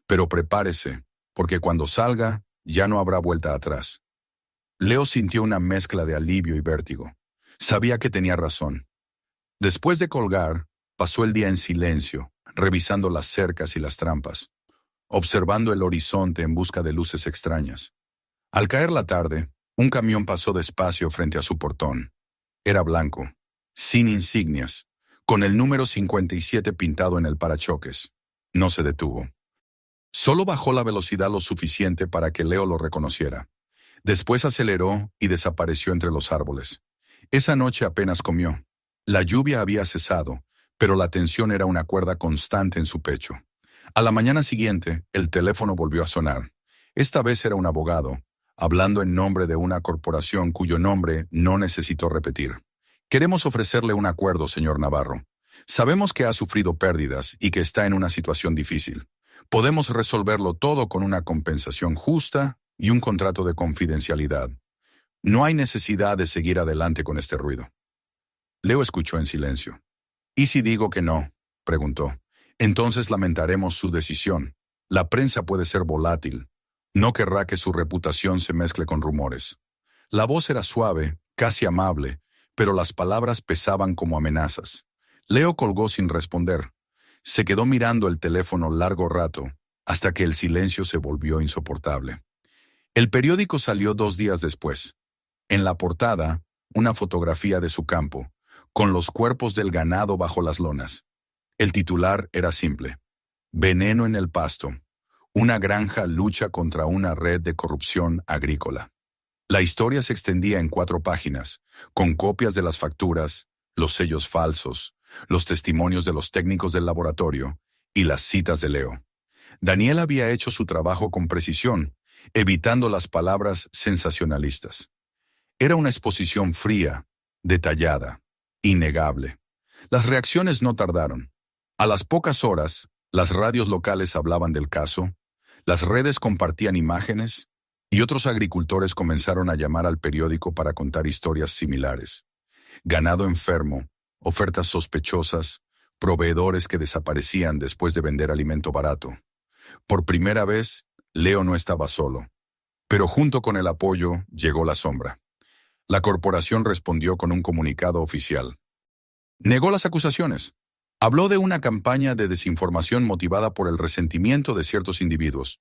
pero prepárese, porque cuando salga ya no habrá vuelta atrás. Leo sintió una mezcla de alivio y vértigo. Sabía que tenía razón. Después de colgar, pasó el día en silencio, revisando las cercas y las trampas, observando el horizonte en busca de luces extrañas. Al caer la tarde, un camión pasó despacio frente a su portón. Era blanco, sin insignias, con el número 57 pintado en el parachoques. No se detuvo. Solo bajó la velocidad lo suficiente para que Leo lo reconociera. Después aceleró y desapareció entre los árboles. Esa noche apenas comió. La lluvia había cesado, pero la tensión era una cuerda constante en su pecho. A la mañana siguiente, el teléfono volvió a sonar. Esta vez era un abogado, hablando en nombre de una corporación cuyo nombre no necesitó repetir. Queremos ofrecerle un acuerdo, señor Navarro. Sabemos que ha sufrido pérdidas y que está en una situación difícil. Podemos resolverlo todo con una compensación justa y un contrato de confidencialidad. No hay necesidad de seguir adelante con este ruido. Leo escuchó en silencio. ¿Y si digo que no?, preguntó. Entonces lamentaremos su decisión. La prensa puede ser volátil. No querrá que su reputación se mezcle con rumores. La voz era suave, casi amable, pero las palabras pesaban como amenazas. Leo colgó sin responder. Se quedó mirando el teléfono largo rato, hasta que el silencio se volvió insoportable. El periódico salió 2 días después. En la portada, una fotografía de su campo, con los cuerpos del ganado bajo las lonas. El titular era simple: Veneno en el pasto. Una granja lucha contra una red de corrupción agrícola. La historia se extendía en 4 páginas, con copias de las facturas, los sellos falsos, los testimonios de los técnicos del laboratorio y las citas de Leo. Daniel había hecho su trabajo con precisión, evitando las palabras sensacionalistas. Era una exposición fría, detallada, innegable. Las reacciones no tardaron. A las pocas horas, las radios locales hablaban del caso, las redes compartían imágenes y otros agricultores comenzaron a llamar al periódico para contar historias similares. Ganado enfermo, ofertas sospechosas, proveedores que desaparecían después de vender alimento barato. Por primera vez, Leo no estaba solo, pero junto con el apoyo llegó la sombra. La corporación respondió con un comunicado oficial. Negó las acusaciones. Habló de una campaña de desinformación motivada por el resentimiento de ciertos individuos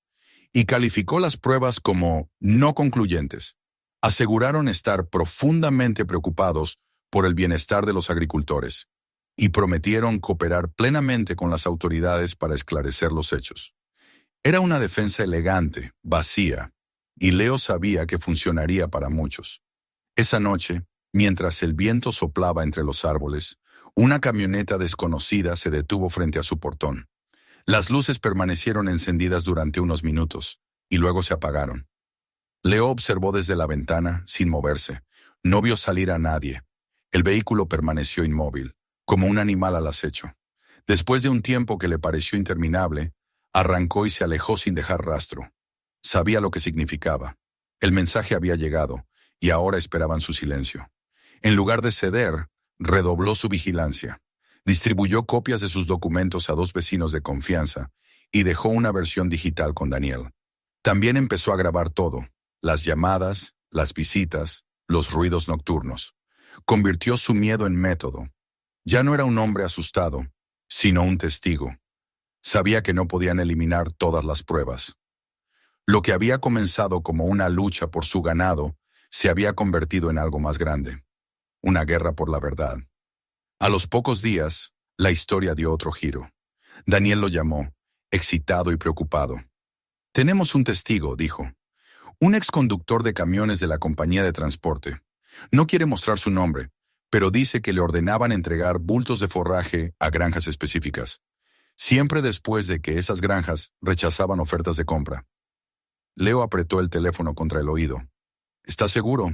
y calificó las pruebas como no concluyentes. Aseguraron estar profundamente preocupados por el bienestar de los agricultores y prometieron cooperar plenamente con las autoridades para esclarecer los hechos. Era una defensa elegante, vacía, y Leo sabía que funcionaría para muchos. Esa noche, mientras el viento soplaba entre los árboles, Una camioneta desconocida se detuvo frente a su portón. Las luces permanecieron encendidas durante unos minutos, y luego se apagaron. Leo observó desde la ventana, sin moverse. No vio salir a nadie. El vehículo permaneció inmóvil, como un animal al acecho. Después de un tiempo que le pareció interminable, arrancó y se alejó sin dejar rastro. Sabía lo que significaba. El mensaje había llegado, y ahora esperaban su silencio. En lugar de ceder, redobló su vigilancia. Distribuyó copias de sus documentos a 2 vecinos de confianza y dejó una versión digital con Daniel. También empezó a grabar todo: las llamadas, las visitas, los ruidos nocturnos. Convirtió su miedo en método. Ya no era un hombre asustado, sino un testigo. Sabía que no podían eliminar todas las pruebas. Lo que había comenzado como una lucha por su ganado se había convertido en algo más grande: una guerra por la verdad. A los pocos días, la historia dio otro giro. Daniel lo llamó, excitado y preocupado. «Tenemos un testigo», dijo. «Un exconductor de camiones de la compañía de transporte. No quiere mostrar su nombre, pero dice que le ordenaban entregar bultos de forraje a granjas específicas, siempre después de que esas granjas rechazaban ofertas de compra». Leo apretó el teléfono contra el oído. «¿Estás seguro?»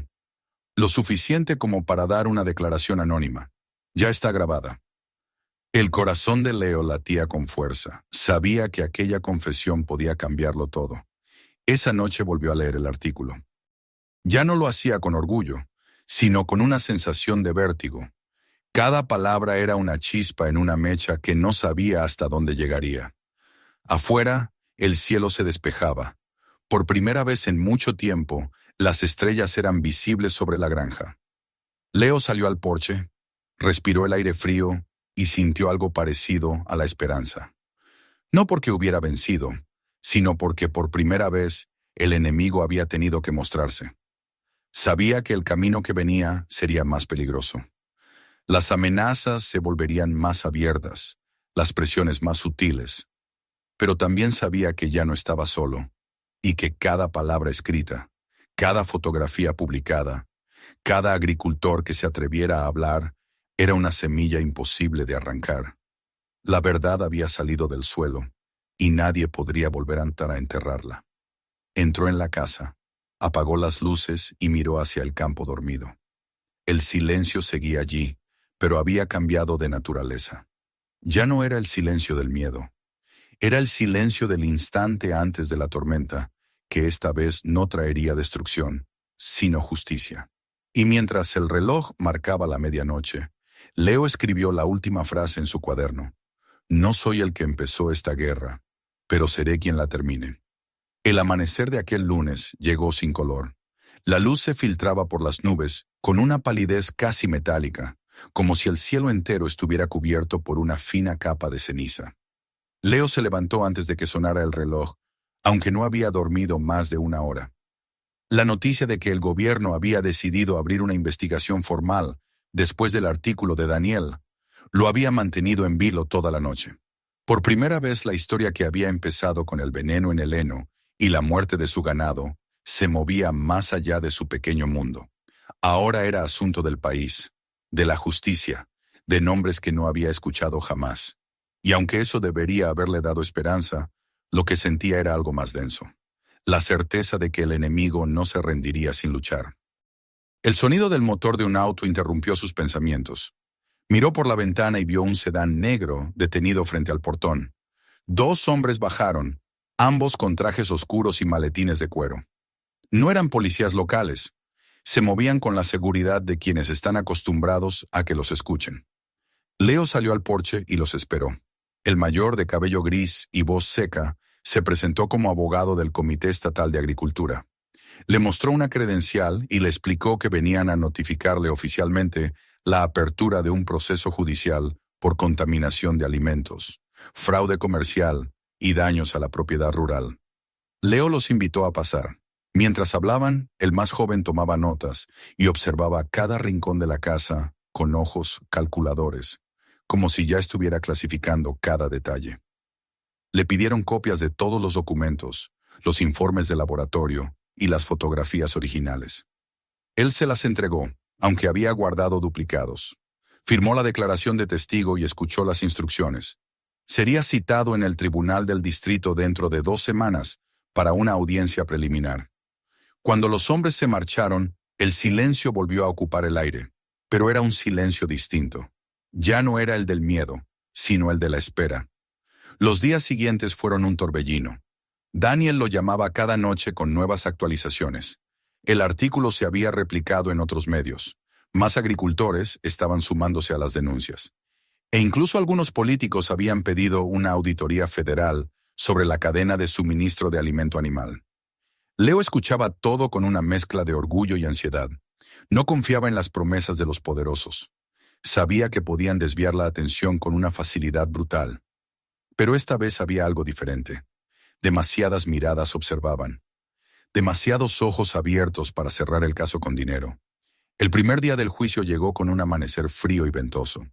«Lo suficiente como para dar una declaración anónima. Ya está grabada». El corazón de Leo latía con fuerza. Sabía que aquella confesión podía cambiarlo todo. Esa noche volvió a leer el artículo. Ya no lo hacía con orgullo, sino con una sensación de vértigo. Cada palabra era una chispa en una mecha que no sabía hasta dónde llegaría. Afuera, el cielo se despejaba. Por primera vez en mucho tiempo, las estrellas eran visibles sobre la granja. Leo salió al porche, respiró el aire frío y sintió algo parecido a la esperanza. No porque hubiera vencido, sino porque por primera vez el enemigo había tenido que mostrarse. Sabía que el camino que venía sería más peligroso. Las amenazas se volverían más abiertas, las presiones más sutiles. Pero también sabía que ya no estaba solo, y que cada palabra escrita, cada fotografía publicada, cada agricultor que se atreviera a hablar, era una semilla imposible de arrancar. La verdad había salido del suelo, y nadie podría volver a entrar a enterrarla. Entró en la casa, apagó las luces y miró hacia el campo dormido. El silencio seguía allí, pero había cambiado de naturaleza. Ya no era el silencio del miedo. Era el silencio del instante antes de la tormenta, que esta vez no traería destrucción, sino justicia. Y mientras el reloj marcaba la medianoche, Leo escribió la última frase en su cuaderno: «No soy el que empezó esta guerra, pero seré quien la termine». El amanecer de aquel lunes llegó sin color. La luz se filtraba por las nubes con una palidez casi metálica, como si el cielo entero estuviera cubierto por una fina capa de ceniza. Leo se levantó antes de que sonara el reloj, aunque no había dormido más de una hora. La noticia de que el gobierno había decidido abrir una investigación formal después del artículo de Daniel lo había mantenido en vilo toda la noche. Por primera vez la historia que había empezado con el veneno en el heno y la muerte de su ganado se movía más allá de su pequeño mundo. Ahora era asunto del país, de la justicia, de nombres que no había escuchado jamás. Y aunque eso debería haberle dado esperanza, lo que sentía era algo más denso: la certeza de que el enemigo no se rendiría sin luchar. El sonido del motor de un auto interrumpió sus pensamientos. Miró por la ventana y vio un sedán negro detenido frente al portón. 2 hombres bajaron, ambos con trajes oscuros y maletines de cuero. No eran policías locales. Se movían con la seguridad de quienes están acostumbrados a que los escuchen. Leo salió al porche y los esperó. El mayor, de cabello gris y voz seca, se presentó como abogado del Comité Estatal de Agricultura. Le mostró una credencial y le explicó que venían a notificarle oficialmente la apertura de un proceso judicial por contaminación de alimentos, fraude comercial y daños a la propiedad rural. Leo los invitó a pasar. Mientras hablaban, el más joven tomaba notas y observaba cada rincón de la casa con ojos calculadores, como si ya estuviera clasificando cada detalle. Le pidieron copias de todos los documentos, los informes de laboratorio y las fotografías originales. Él se las entregó, aunque había guardado duplicados. Firmó la declaración de testigo y escuchó las instrucciones. Sería citado en el tribunal del distrito dentro de 2 semanas para una audiencia preliminar. Cuando los hombres se marcharon, el silencio volvió a ocupar el aire, pero era un silencio distinto. Ya no era el del miedo, sino el de la espera. Los días siguientes fueron un torbellino. Daniel lo llamaba cada noche con nuevas actualizaciones. El artículo se había replicado en otros medios. Más agricultores estaban sumándose a las denuncias. E incluso algunos políticos habían pedido una auditoría federal sobre la cadena de suministro de alimento animal. Leo escuchaba todo con una mezcla de orgullo y ansiedad. No confiaba en las promesas de los poderosos. Sabía que podían desviar la atención con una facilidad brutal. Pero esta vez había algo diferente. Demasiadas miradas observaban. Demasiados ojos abiertos para cerrar el caso con dinero. El primer día del juicio llegó con un amanecer frío y ventoso.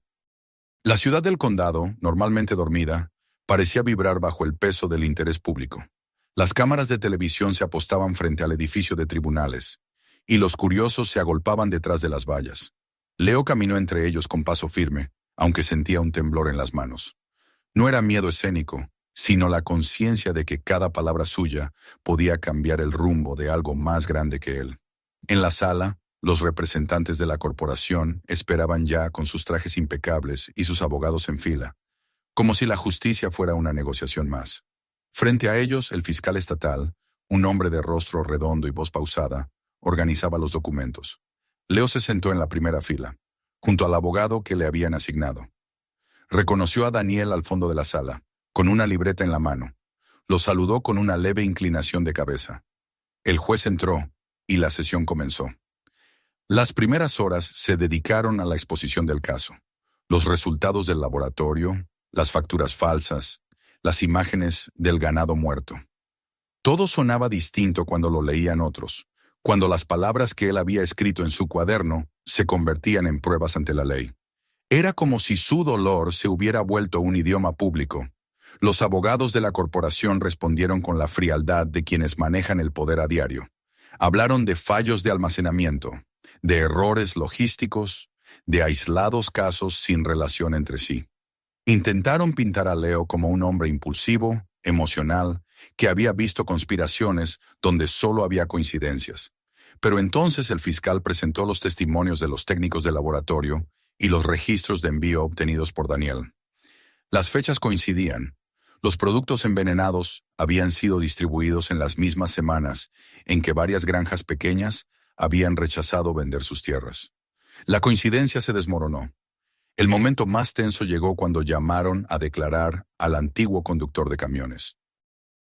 La ciudad del condado, normalmente dormida, parecía vibrar bajo el peso del interés público. Las cámaras de televisión se apostaban frente al edificio de tribunales, y los curiosos se agolpaban detrás de las vallas. Leo caminó entre ellos con paso firme, aunque sentía un temblor en las manos. No era miedo escénico, sino la conciencia de que cada palabra suya podía cambiar el rumbo de algo más grande que él. En la sala, los representantes de la corporación esperaban ya con sus trajes impecables y sus abogados en fila, como si la justicia fuera una negociación más. Frente a ellos, el fiscal estatal, un hombre de rostro redondo y voz pausada, organizaba los documentos. Leo se sentó en la primera fila, junto al abogado que le habían asignado. Reconoció a Daniel al fondo de la sala, con una libreta en la mano. Lo saludó con una leve inclinación de cabeza. El juez entró, y la sesión comenzó. Las primeras horas se dedicaron a la exposición del caso. Los resultados del laboratorio, las facturas falsas, las imágenes del ganado muerto. Todo sonaba distinto cuando lo leían otros, cuando las palabras que él había escrito en su cuaderno se convertían en pruebas ante la ley. Era como si su dolor se hubiera vuelto un idioma público. Los abogados de la corporación respondieron con la frialdad de quienes manejan el poder a diario. Hablaron de fallos de almacenamiento, de errores logísticos, de aislados casos sin relación entre sí. Intentaron pintar a Leo como un hombre impulsivo, emocional, que había visto conspiraciones donde solo había coincidencias. Pero entonces el fiscal presentó los testimonios de los técnicos del laboratorio y los registros de envío obtenidos por Daniel. Las fechas coincidían. Los productos envenenados habían sido distribuidos en las mismas semanas en que varias granjas pequeñas habían rechazado vender sus tierras. La coincidencia se desmoronó. El momento más tenso llegó cuando llamaron a declarar al antiguo conductor de camiones.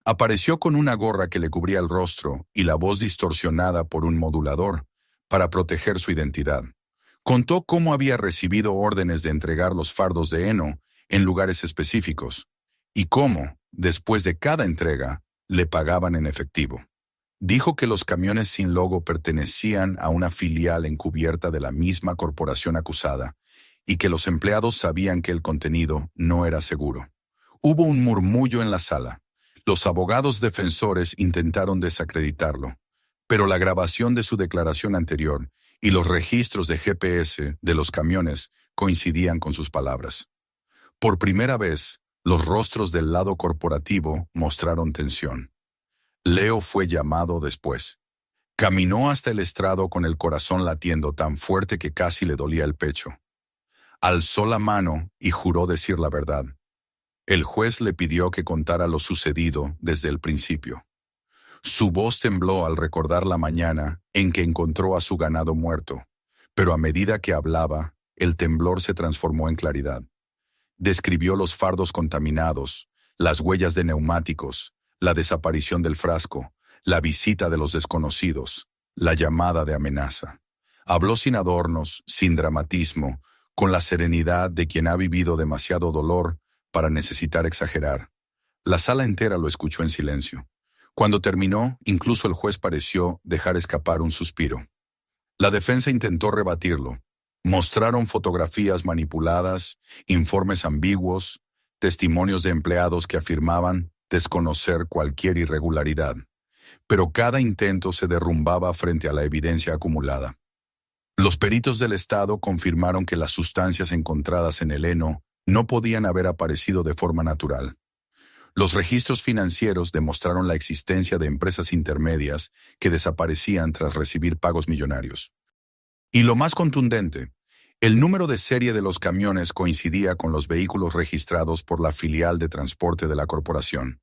Apareció con una gorra que le cubría el rostro y la voz distorsionada por un modulador para proteger su identidad. Contó cómo había recibido órdenes de entregar los fardos de heno en lugares específicos y cómo, después de cada entrega, le pagaban en efectivo. Dijo que los camiones sin logo pertenecían a una filial encubierta de la misma corporación acusada y que los empleados sabían que el contenido no era seguro. Hubo un murmullo en la sala. Los abogados defensores intentaron desacreditarlo, pero la grabación de su declaración anterior y los registros de GPS de los camiones coincidían con sus palabras. Por primera vez, los rostros del lado corporativo mostraron tensión. Leo fue llamado después. Caminó hasta el estrado con el corazón latiendo tan fuerte que casi le dolía el pecho. Alzó la mano y juró decir la verdad. El juez le pidió que contara lo sucedido desde el principio. Su voz tembló al recordar la mañana en que encontró a su ganado muerto, pero a medida que hablaba, el temblor se transformó en claridad. Describió los fardos contaminados, las huellas de neumáticos, la desaparición del frasco, la visita de los desconocidos, la llamada de amenaza. Habló sin adornos, sin dramatismo, con la serenidad de quien ha vivido demasiado dolor para necesitar exagerar. La sala entera lo escuchó en silencio. Cuando terminó, incluso el juez pareció dejar escapar un suspiro. La defensa intentó rebatirlo. Mostraron fotografías manipuladas, informes ambiguos, testimonios de empleados que afirmaban desconocer cualquier irregularidad. Pero cada intento se derrumbaba frente a la evidencia acumulada. Los peritos del Estado confirmaron que las sustancias encontradas en el heno no podían haber aparecido de forma natural. Los registros financieros demostraron la existencia de empresas intermedias que desaparecían tras recibir pagos millonarios. Y lo más contundente, el número de serie de los camiones coincidía con los vehículos registrados por la filial de transporte de la corporación.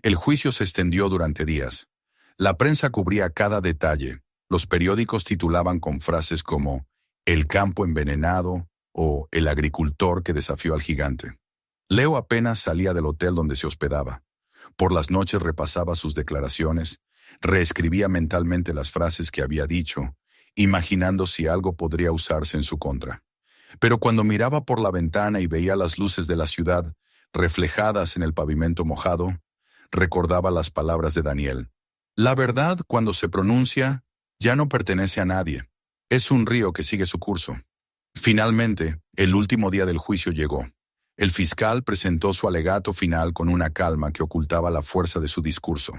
El juicio se extendió durante días. La prensa cubría cada detalle. Los periódicos titulaban con frases como "El campo envenenado" o "El agricultor que desafió al gigante". Leo apenas salía del hotel donde se hospedaba. Por las noches repasaba sus declaraciones, reescribía mentalmente las frases que había dicho, imaginando si algo podría usarse en su contra. Pero cuando miraba por la ventana y veía las luces de la ciudad reflejadas en el pavimento mojado, recordaba las palabras de Daniel. La verdad, cuando se pronuncia, ya no pertenece a nadie. Es un río que sigue su curso. Finalmente, el último día del juicio llegó. El fiscal presentó su alegato final con una calma que ocultaba la fuerza de su discurso.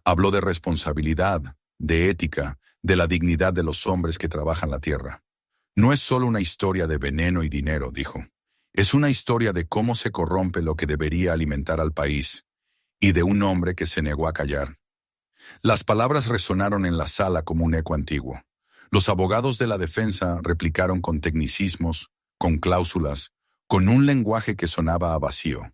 Habló de responsabilidad, de ética, de la dignidad de los hombres que trabajan la tierra. No es solo una historia de veneno y dinero, dijo. Es una historia de cómo se corrompe lo que debería alimentar al país, y de un hombre que se negó a callar. Las palabras resonaron en la sala como un eco antiguo. Los abogados de la defensa replicaron con tecnicismos, con cláusulas, con un lenguaje que sonaba a vacío.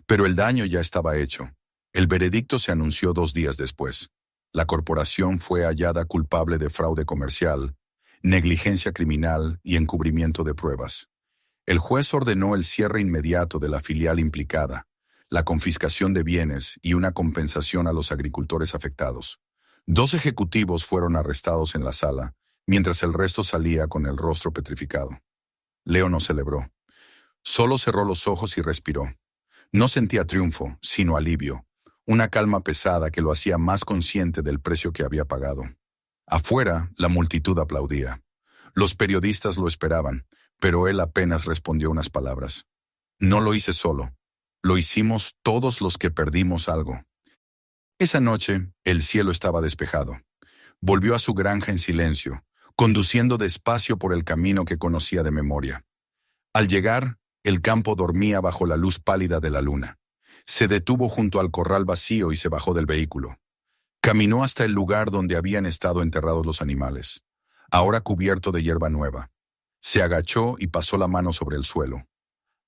Pero el daño ya estaba hecho. El veredicto se anunció 2 días después. La corporación fue hallada culpable de fraude comercial, negligencia criminal y encubrimiento de pruebas. El juez ordenó el cierre inmediato de la filial implicada, la confiscación de bienes y una compensación a los agricultores afectados. 2 ejecutivos fueron arrestados en la sala, mientras el resto salía con el rostro petrificado. Leo no celebró. Solo cerró los ojos y respiró. No sentía triunfo, sino alivio, una calma pesada que lo hacía más consciente del precio que había pagado. Afuera, la multitud aplaudía. Los periodistas lo esperaban, pero él apenas respondió unas palabras. No lo hice solo. Lo hicimos todos los que perdimos algo. Esa noche, el cielo estaba despejado. Volvió a su granja en silencio, conduciendo despacio por el camino que conocía de memoria. Al llegar, el campo dormía bajo la luz pálida de la luna. Se detuvo junto al corral vacío y se bajó del vehículo. Caminó hasta el lugar donde habían estado enterrados los animales, ahora cubierto de hierba nueva. Se agachó y pasó la mano sobre el suelo.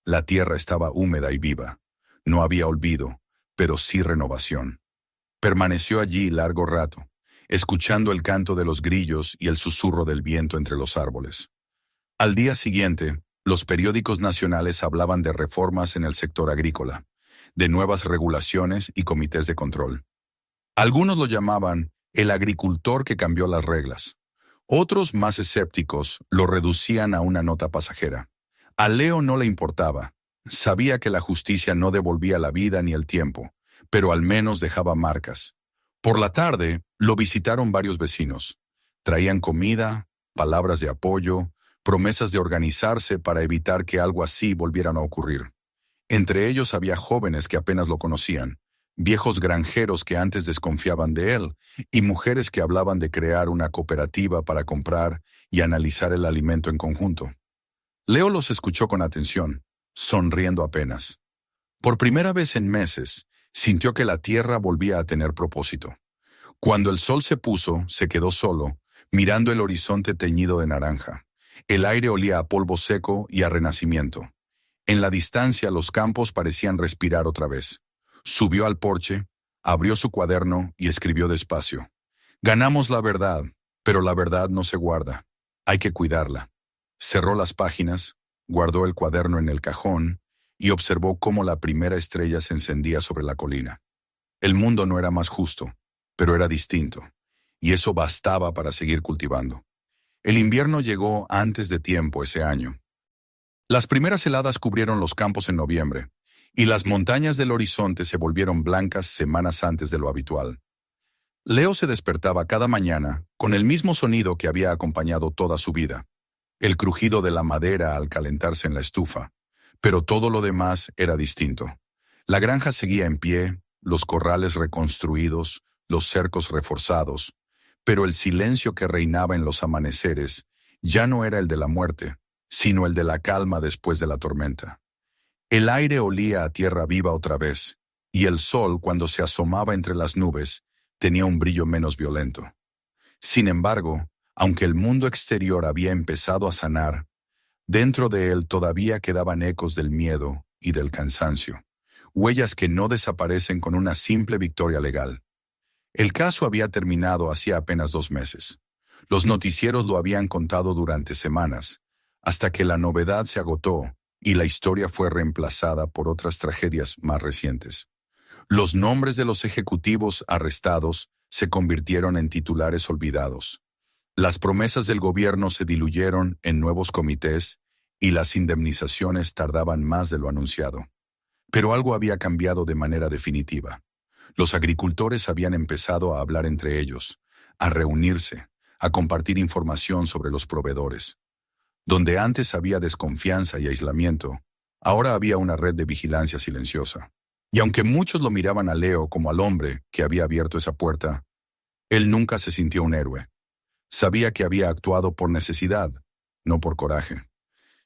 La tierra estaba húmeda y viva. No había olvido, pero sí renovación. Permaneció allí largo rato, escuchando el canto de los grillos y el susurro del viento entre los árboles. Al día siguiente, los periódicos nacionales hablaban de reformas en el sector agrícola, de nuevas regulaciones y comités de control. Algunos lo llamaban el agricultor que cambió las reglas. Otros, más escépticos, lo reducían a una nota pasajera. A Leo no le importaba. Sabía que la justicia no devolvía la vida ni el tiempo, pero al menos dejaba marcas. Por la tarde, lo visitaron varios vecinos. Traían comida, palabras de apoyo, promesas de organizarse para evitar que algo así volviera a ocurrir. Entre ellos había jóvenes que apenas lo conocían, viejos granjeros que antes desconfiaban de él, y mujeres que hablaban de crear una cooperativa para comprar y analizar el alimento en conjunto. Leo los escuchó con atención, sonriendo apenas. Por primera vez en meses, sintió que la tierra volvía a tener propósito. Cuando el sol se puso, se quedó solo, mirando el horizonte teñido de naranja. El aire olía a polvo seco y a renacimiento. En la distancia los campos parecían respirar otra vez. Subió al porche, abrió su cuaderno y escribió despacio. Ganamos la verdad, pero la verdad no se guarda. Hay que cuidarla. Cerró las páginas, guardó el cuaderno en el cajón y observó cómo la primera estrella se encendía sobre la colina. El mundo no era más justo, pero era distinto, y eso bastaba para seguir cultivando. El invierno llegó antes de tiempo ese año. Las primeras heladas cubrieron los campos en noviembre, y las montañas del horizonte se volvieron blancas semanas antes de lo habitual. Leo se despertaba cada mañana con el mismo sonido que había acompañado toda su vida, el crujido de la madera al calentarse en la estufa, pero todo lo demás era distinto. La granja seguía en pie, los corrales reconstruidos, los cercos reforzados, pero el silencio que reinaba en los amaneceres ya no era el de la muerte, sino el de la calma después de la tormenta. El aire olía a tierra viva otra vez, y el sol, cuando se asomaba entre las nubes, tenía un brillo menos violento. Sin embargo, aunque el mundo exterior había empezado a sanar, dentro de él todavía quedaban ecos del miedo y del cansancio, huellas que no desaparecen con una simple victoria legal. El caso había terminado hacía apenas 2 meses. Los noticieros lo habían contado durante semanas, hasta que la novedad se agotó y la historia fue reemplazada por otras tragedias más recientes. Los nombres de los ejecutivos arrestados se convirtieron en titulares olvidados. Las promesas del gobierno se diluyeron en nuevos comités y las indemnizaciones tardaban más de lo anunciado. Pero algo había cambiado de manera definitiva. Los agricultores habían empezado a hablar entre ellos, a reunirse, a compartir información sobre los proveedores. Donde antes había desconfianza y aislamiento, ahora había una red de vigilancia silenciosa. Y aunque muchos lo miraban a Leo como al hombre que había abierto esa puerta, él nunca se sintió un héroe. Sabía que había actuado por necesidad, no por coraje.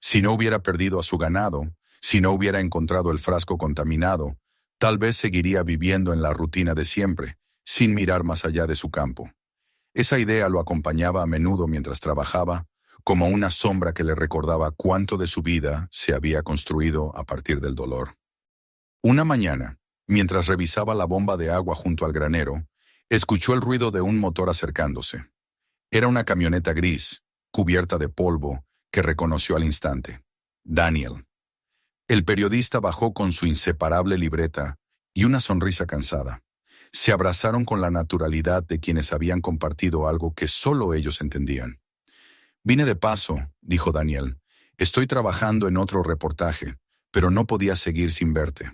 Si no hubiera perdido a su ganado, si no hubiera encontrado el frasco contaminado, tal vez seguiría viviendo en la rutina de siempre, sin mirar más allá de su campo. Esa idea lo acompañaba a menudo mientras trabajaba, como una sombra que le recordaba cuánto de su vida se había construido a partir del dolor. Una mañana, mientras revisaba la bomba de agua junto al granero, escuchó el ruido de un motor acercándose. Era una camioneta gris, cubierta de polvo, que reconoció al instante. Daniel. El periodista bajó con su inseparable libreta y una sonrisa cansada. Se abrazaron con la naturalidad de quienes habían compartido algo que solo ellos entendían. «Vine de paso», dijo Daniel. «Estoy trabajando en otro reportaje, pero no podía seguir sin verte».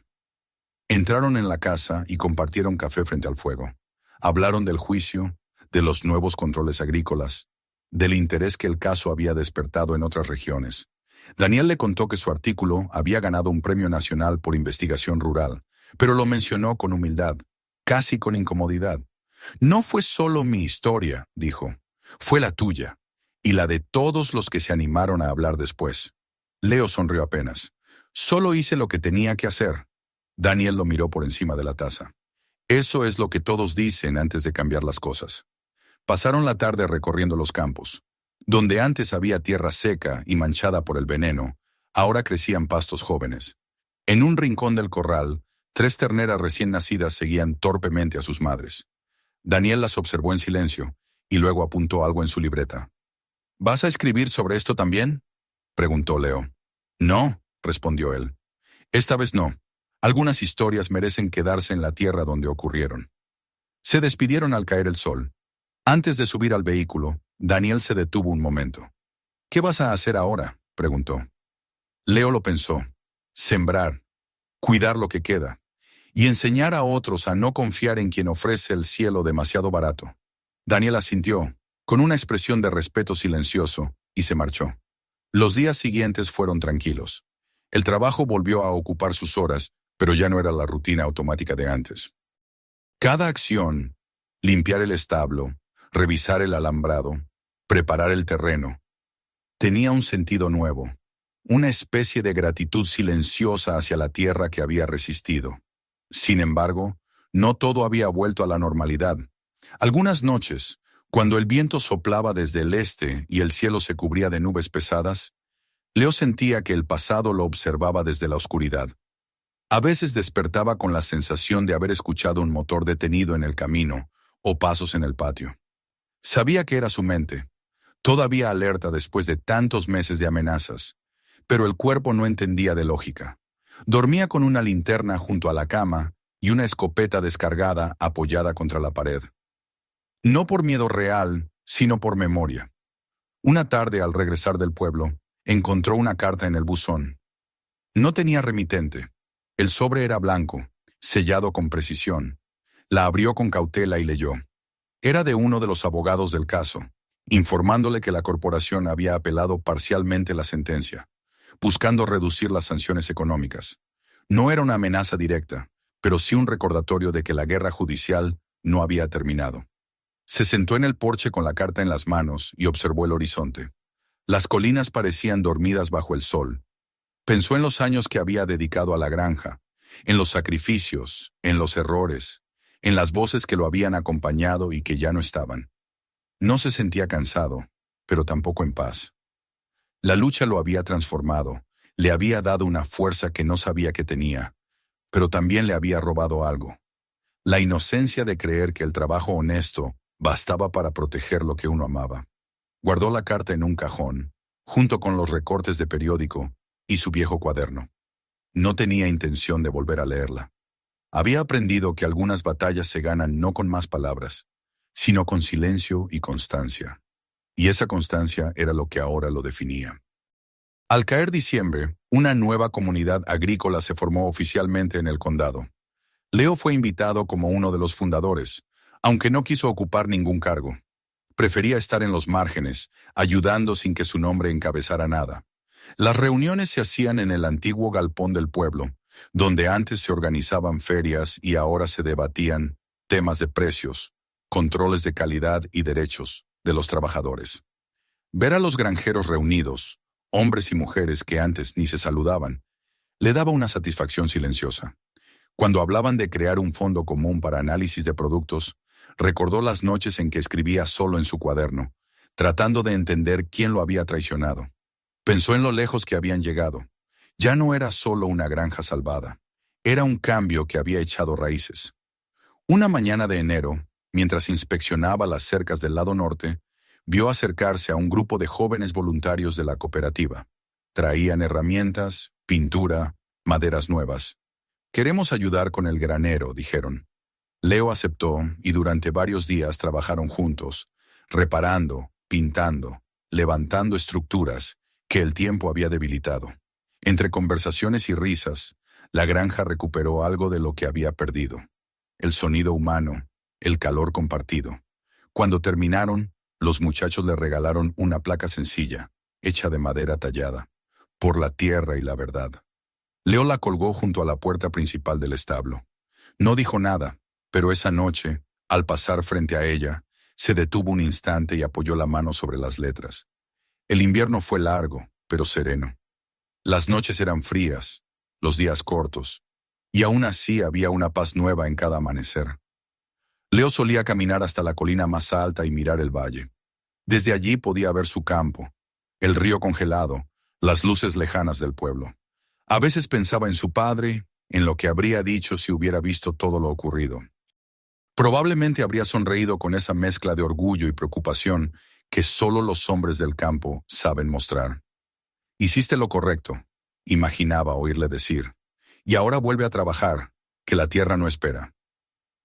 Entraron en la casa y compartieron café frente al fuego. Hablaron del juicio, de los nuevos controles agrícolas, del interés que el caso había despertado en otras regiones. Daniel le contó que su artículo había ganado un premio nacional por investigación rural, pero lo mencionó con humildad, casi con incomodidad. «No fue solo mi historia», dijo, «fue la tuya, y la de todos los que se animaron a hablar después». Leo sonrió apenas. «Solo hice lo que tenía que hacer». Daniel lo miró por encima de la taza. «Eso es lo que todos dicen antes de cambiar las cosas». Pasaron la tarde recorriendo los campos. Donde antes había tierra seca y manchada por el veneno, ahora crecían pastos jóvenes. En un rincón del corral, 3 terneras recién nacidas seguían torpemente a sus madres. Daniel las observó en silencio y luego apuntó algo en su libreta. «¿Vas a escribir sobre esto también?», preguntó Leo. «No», respondió él. «Esta vez no. Algunas historias merecen quedarse en la tierra donde ocurrieron». Se despidieron al caer el sol. Antes de subir al vehículo, Daniel se detuvo un momento. «¿Qué vas a hacer ahora?», preguntó. Leo lo pensó. Sembrar, cuidar lo que queda, y enseñar a otros a no confiar en quien ofrece el cielo demasiado barato. Daniel asintió, con una expresión de respeto silencioso, y se marchó. Los días siguientes fueron tranquilos. El trabajo volvió a ocupar sus horas, pero ya no era la rutina automática de antes. Cada acción, limpiar el establo, revisar el alambrado, preparar el terreno, tenía un sentido nuevo, una especie de gratitud silenciosa hacia la tierra que había resistido. Sin embargo, no todo había vuelto a la normalidad. Algunas noches, cuando el viento soplaba desde el este y el cielo se cubría de nubes pesadas, Leo sentía que el pasado lo observaba desde la oscuridad. A veces despertaba con la sensación de haber escuchado un motor detenido en el camino o pasos en el patio. Sabía que era su mente, todavía alerta después de tantos meses de amenazas, pero el cuerpo no entendía de lógica. Dormía con una linterna junto a la cama y una escopeta descargada apoyada contra la pared. No por miedo real, sino por memoria. Una tarde, al regresar del pueblo, encontró una carta en el buzón. No tenía remitente. El sobre era blanco, sellado con precisión. La abrió con cautela y leyó. Era de uno de los abogados del caso, informándole que la corporación había apelado parcialmente la sentencia, buscando reducir las sanciones económicas. No era una amenaza directa, pero sí un recordatorio de que la guerra judicial no había terminado. Se sentó en el porche con la carta en las manos y observó el horizonte. Las colinas parecían dormidas bajo el sol. Pensó en los años que había dedicado a la granja, en los sacrificios, en los errores, en las voces que lo habían acompañado y que ya no estaban. No se sentía cansado, pero tampoco en paz. La lucha lo había transformado, le había dado una fuerza que no sabía que tenía, pero también le había robado algo. La inocencia de creer que el trabajo honesto bastaba para proteger lo que uno amaba. Guardó la carta en un cajón, junto con los recortes de periódico y su viejo cuaderno. No tenía intención de volver a leerla. Había aprendido que algunas batallas se ganan no con más palabras, sino con silencio y constancia. Y esa constancia era lo que ahora lo definía. Al caer diciembre, una nueva comunidad agrícola se formó oficialmente en el condado. Leo fue invitado como uno de los fundadores, aunque no quiso ocupar ningún cargo. Prefería estar en los márgenes, ayudando sin que su nombre encabezara nada. Las reuniones se hacían en el antiguo galpón del pueblo, donde antes se organizaban ferias y ahora se debatían temas de precios, controles de calidad y derechos de los trabajadores. Ver a los granjeros reunidos, hombres y mujeres que antes ni se saludaban, le daba una satisfacción silenciosa. Cuando hablaban de crear un fondo común para análisis de productos, recordó las noches en que escribía solo en su cuaderno, tratando de entender quién lo había traicionado. Pensó en lo lejos que habían llegado. Ya no era solo una granja salvada, era un cambio que había echado raíces. Una mañana de enero, mientras inspeccionaba las cercas del lado norte, vio acercarse a un grupo de jóvenes voluntarios de la cooperativa. Traían herramientas, pintura, maderas nuevas. «Queremos ayudar con el granero», dijeron. Leo aceptó y durante varios días trabajaron juntos, reparando, pintando, levantando estructuras que el tiempo había debilitado. Entre conversaciones y risas, la granja recuperó algo de lo que había perdido. El sonido humano, el calor compartido. Cuando terminaron, los muchachos le regalaron una placa sencilla, hecha de madera tallada, por la tierra y la verdad. Leo la colgó junto a la puerta principal del establo. No dijo nada, pero esa noche, al pasar frente a ella, se detuvo un instante y apoyó la mano sobre las letras. El invierno fue largo, pero sereno. Las noches eran frías, los días cortos, y aún así había una paz nueva en cada amanecer. Leo solía caminar hasta la colina más alta y mirar el valle. Desde allí podía ver su campo, el río congelado, las luces lejanas del pueblo. A veces pensaba en su padre, en lo que habría dicho si hubiera visto todo lo ocurrido. Probablemente habría sonreído con esa mezcla de orgullo y preocupación que solo los hombres del campo saben mostrar. «Hiciste lo correcto», imaginaba oírle decir, «y ahora vuelve a trabajar, que la tierra no espera».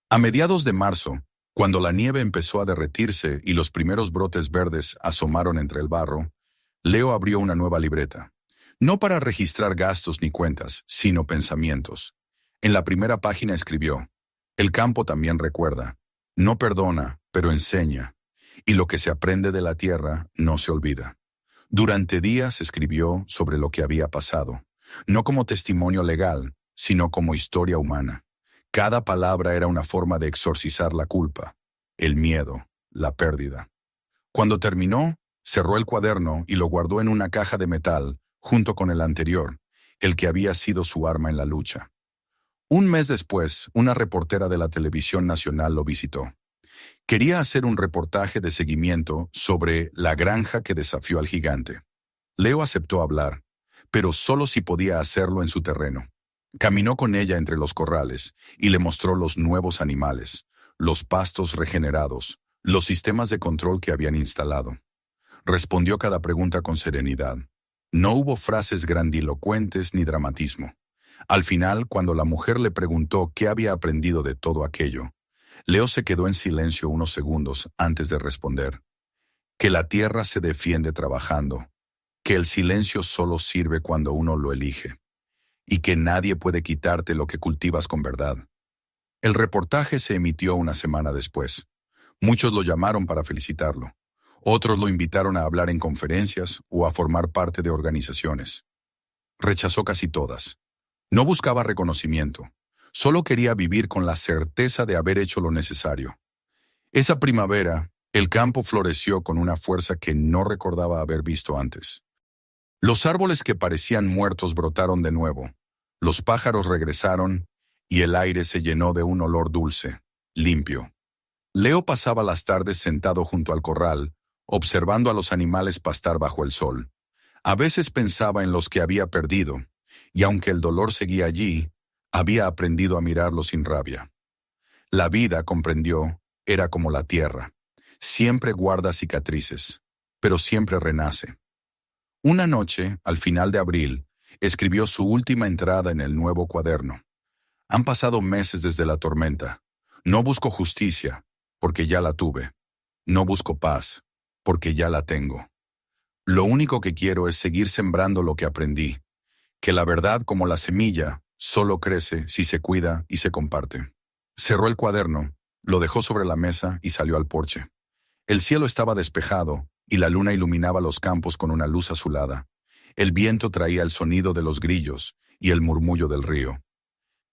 A mediados de marzo, cuando la nieve empezó a derretirse y los primeros brotes verdes asomaron entre el barro, Leo abrió una nueva libreta. No para registrar gastos ni cuentas, sino pensamientos. En la primera página escribió: «El campo también recuerda. No perdona, pero enseña. Y lo que se aprende de la tierra no se olvida». Durante días escribió sobre lo que había pasado, no como testimonio legal, sino como historia humana. Cada palabra era una forma de exorcizar la culpa, el miedo, la pérdida. Cuando terminó, cerró el cuaderno y lo guardó en una caja de metal, junto con el anterior, el que había sido su arma en la lucha. Un mes después, una reportera de la televisión nacional lo visitó. Quería hacer un reportaje de seguimiento sobre la granja que desafió al gigante. Leo aceptó hablar, pero solo si podía hacerlo en su terreno. Caminó con ella entre los corrales y le mostró los nuevos animales, los pastos regenerados, los sistemas de control que habían instalado. Respondió cada pregunta con serenidad. No hubo frases grandilocuentes ni dramatismo. Al final, cuando la mujer le preguntó qué había aprendido de todo aquello, Leo se quedó en silencio unos segundos antes de responder. Que la tierra se defiende trabajando, que el silencio solo sirve cuando uno lo elige, y que nadie puede quitarte lo que cultivas con verdad. El reportaje se emitió una semana después. Muchos lo llamaron para felicitarlo. Otros lo invitaron a hablar en conferencias o a formar parte de organizaciones. Rechazó casi todas. No buscaba reconocimiento. Solo quería vivir con la certeza de haber hecho lo necesario. Esa primavera, El campo floreció con una fuerza que no recordaba haber visto antes. Los árboles que parecían muertos brotaron de nuevo, los pájaros regresaron y el aire se llenó de un olor dulce, limpio. Leo pasaba las tardes sentado junto al corral, observando a los animales pastar bajo el sol. A veces pensaba en los que había perdido, y aunque el dolor seguía allí, había aprendido a mirarlo sin rabia. La vida, comprendió, era como la tierra. Siempre guarda cicatrices, pero siempre renace. Una noche, al final de abril, escribió su última entrada en el nuevo cuaderno. Han pasado meses desde la tormenta. No busco justicia, porque ya la tuve. No busco paz, porque ya la tengo. Lo único que quiero es seguir sembrando lo que aprendí, que la verdad, como la semilla, solo crece si se cuida y se comparte. Cerró el cuaderno, lo dejó sobre la mesa y salió al porche. El cielo estaba despejado y la luna iluminaba los campos con una luz azulada. El viento traía el sonido de los grillos y el murmullo del río.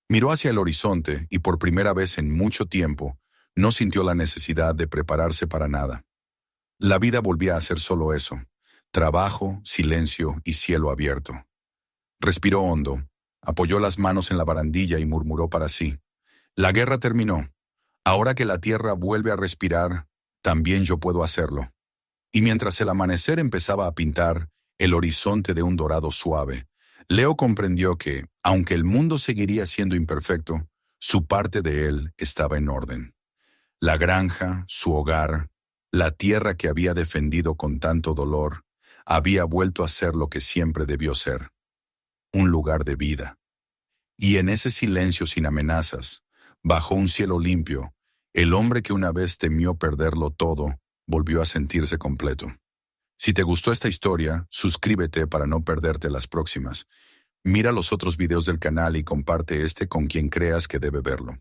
Miró hacia el horizonte y por primera vez en mucho tiempo no sintió la necesidad de prepararse para nada. La vida volvía a ser solo eso: trabajo, silencio y cielo abierto. Respiró hondo, apoyó las manos en la barandilla y murmuró para sí: la guerra terminó. Ahora que la tierra vuelve a respirar, también yo puedo hacerlo. Y mientras el amanecer empezaba a pintar el horizonte de un dorado suave, Leo comprendió que, aunque el mundo seguiría siendo imperfecto, su parte de él estaba en orden. La granja, su hogar, la tierra que había defendido con tanto dolor, había vuelto a ser lo que siempre debió ser: un lugar de vida. Y en ese silencio sin amenazas, bajo un cielo limpio, el hombre que una vez temió perderlo todo, volvió a sentirse completo. Si te gustó esta historia, suscríbete para no perderte las próximas. Mira los otros videos del canal y comparte este con quien creas que debe verlo.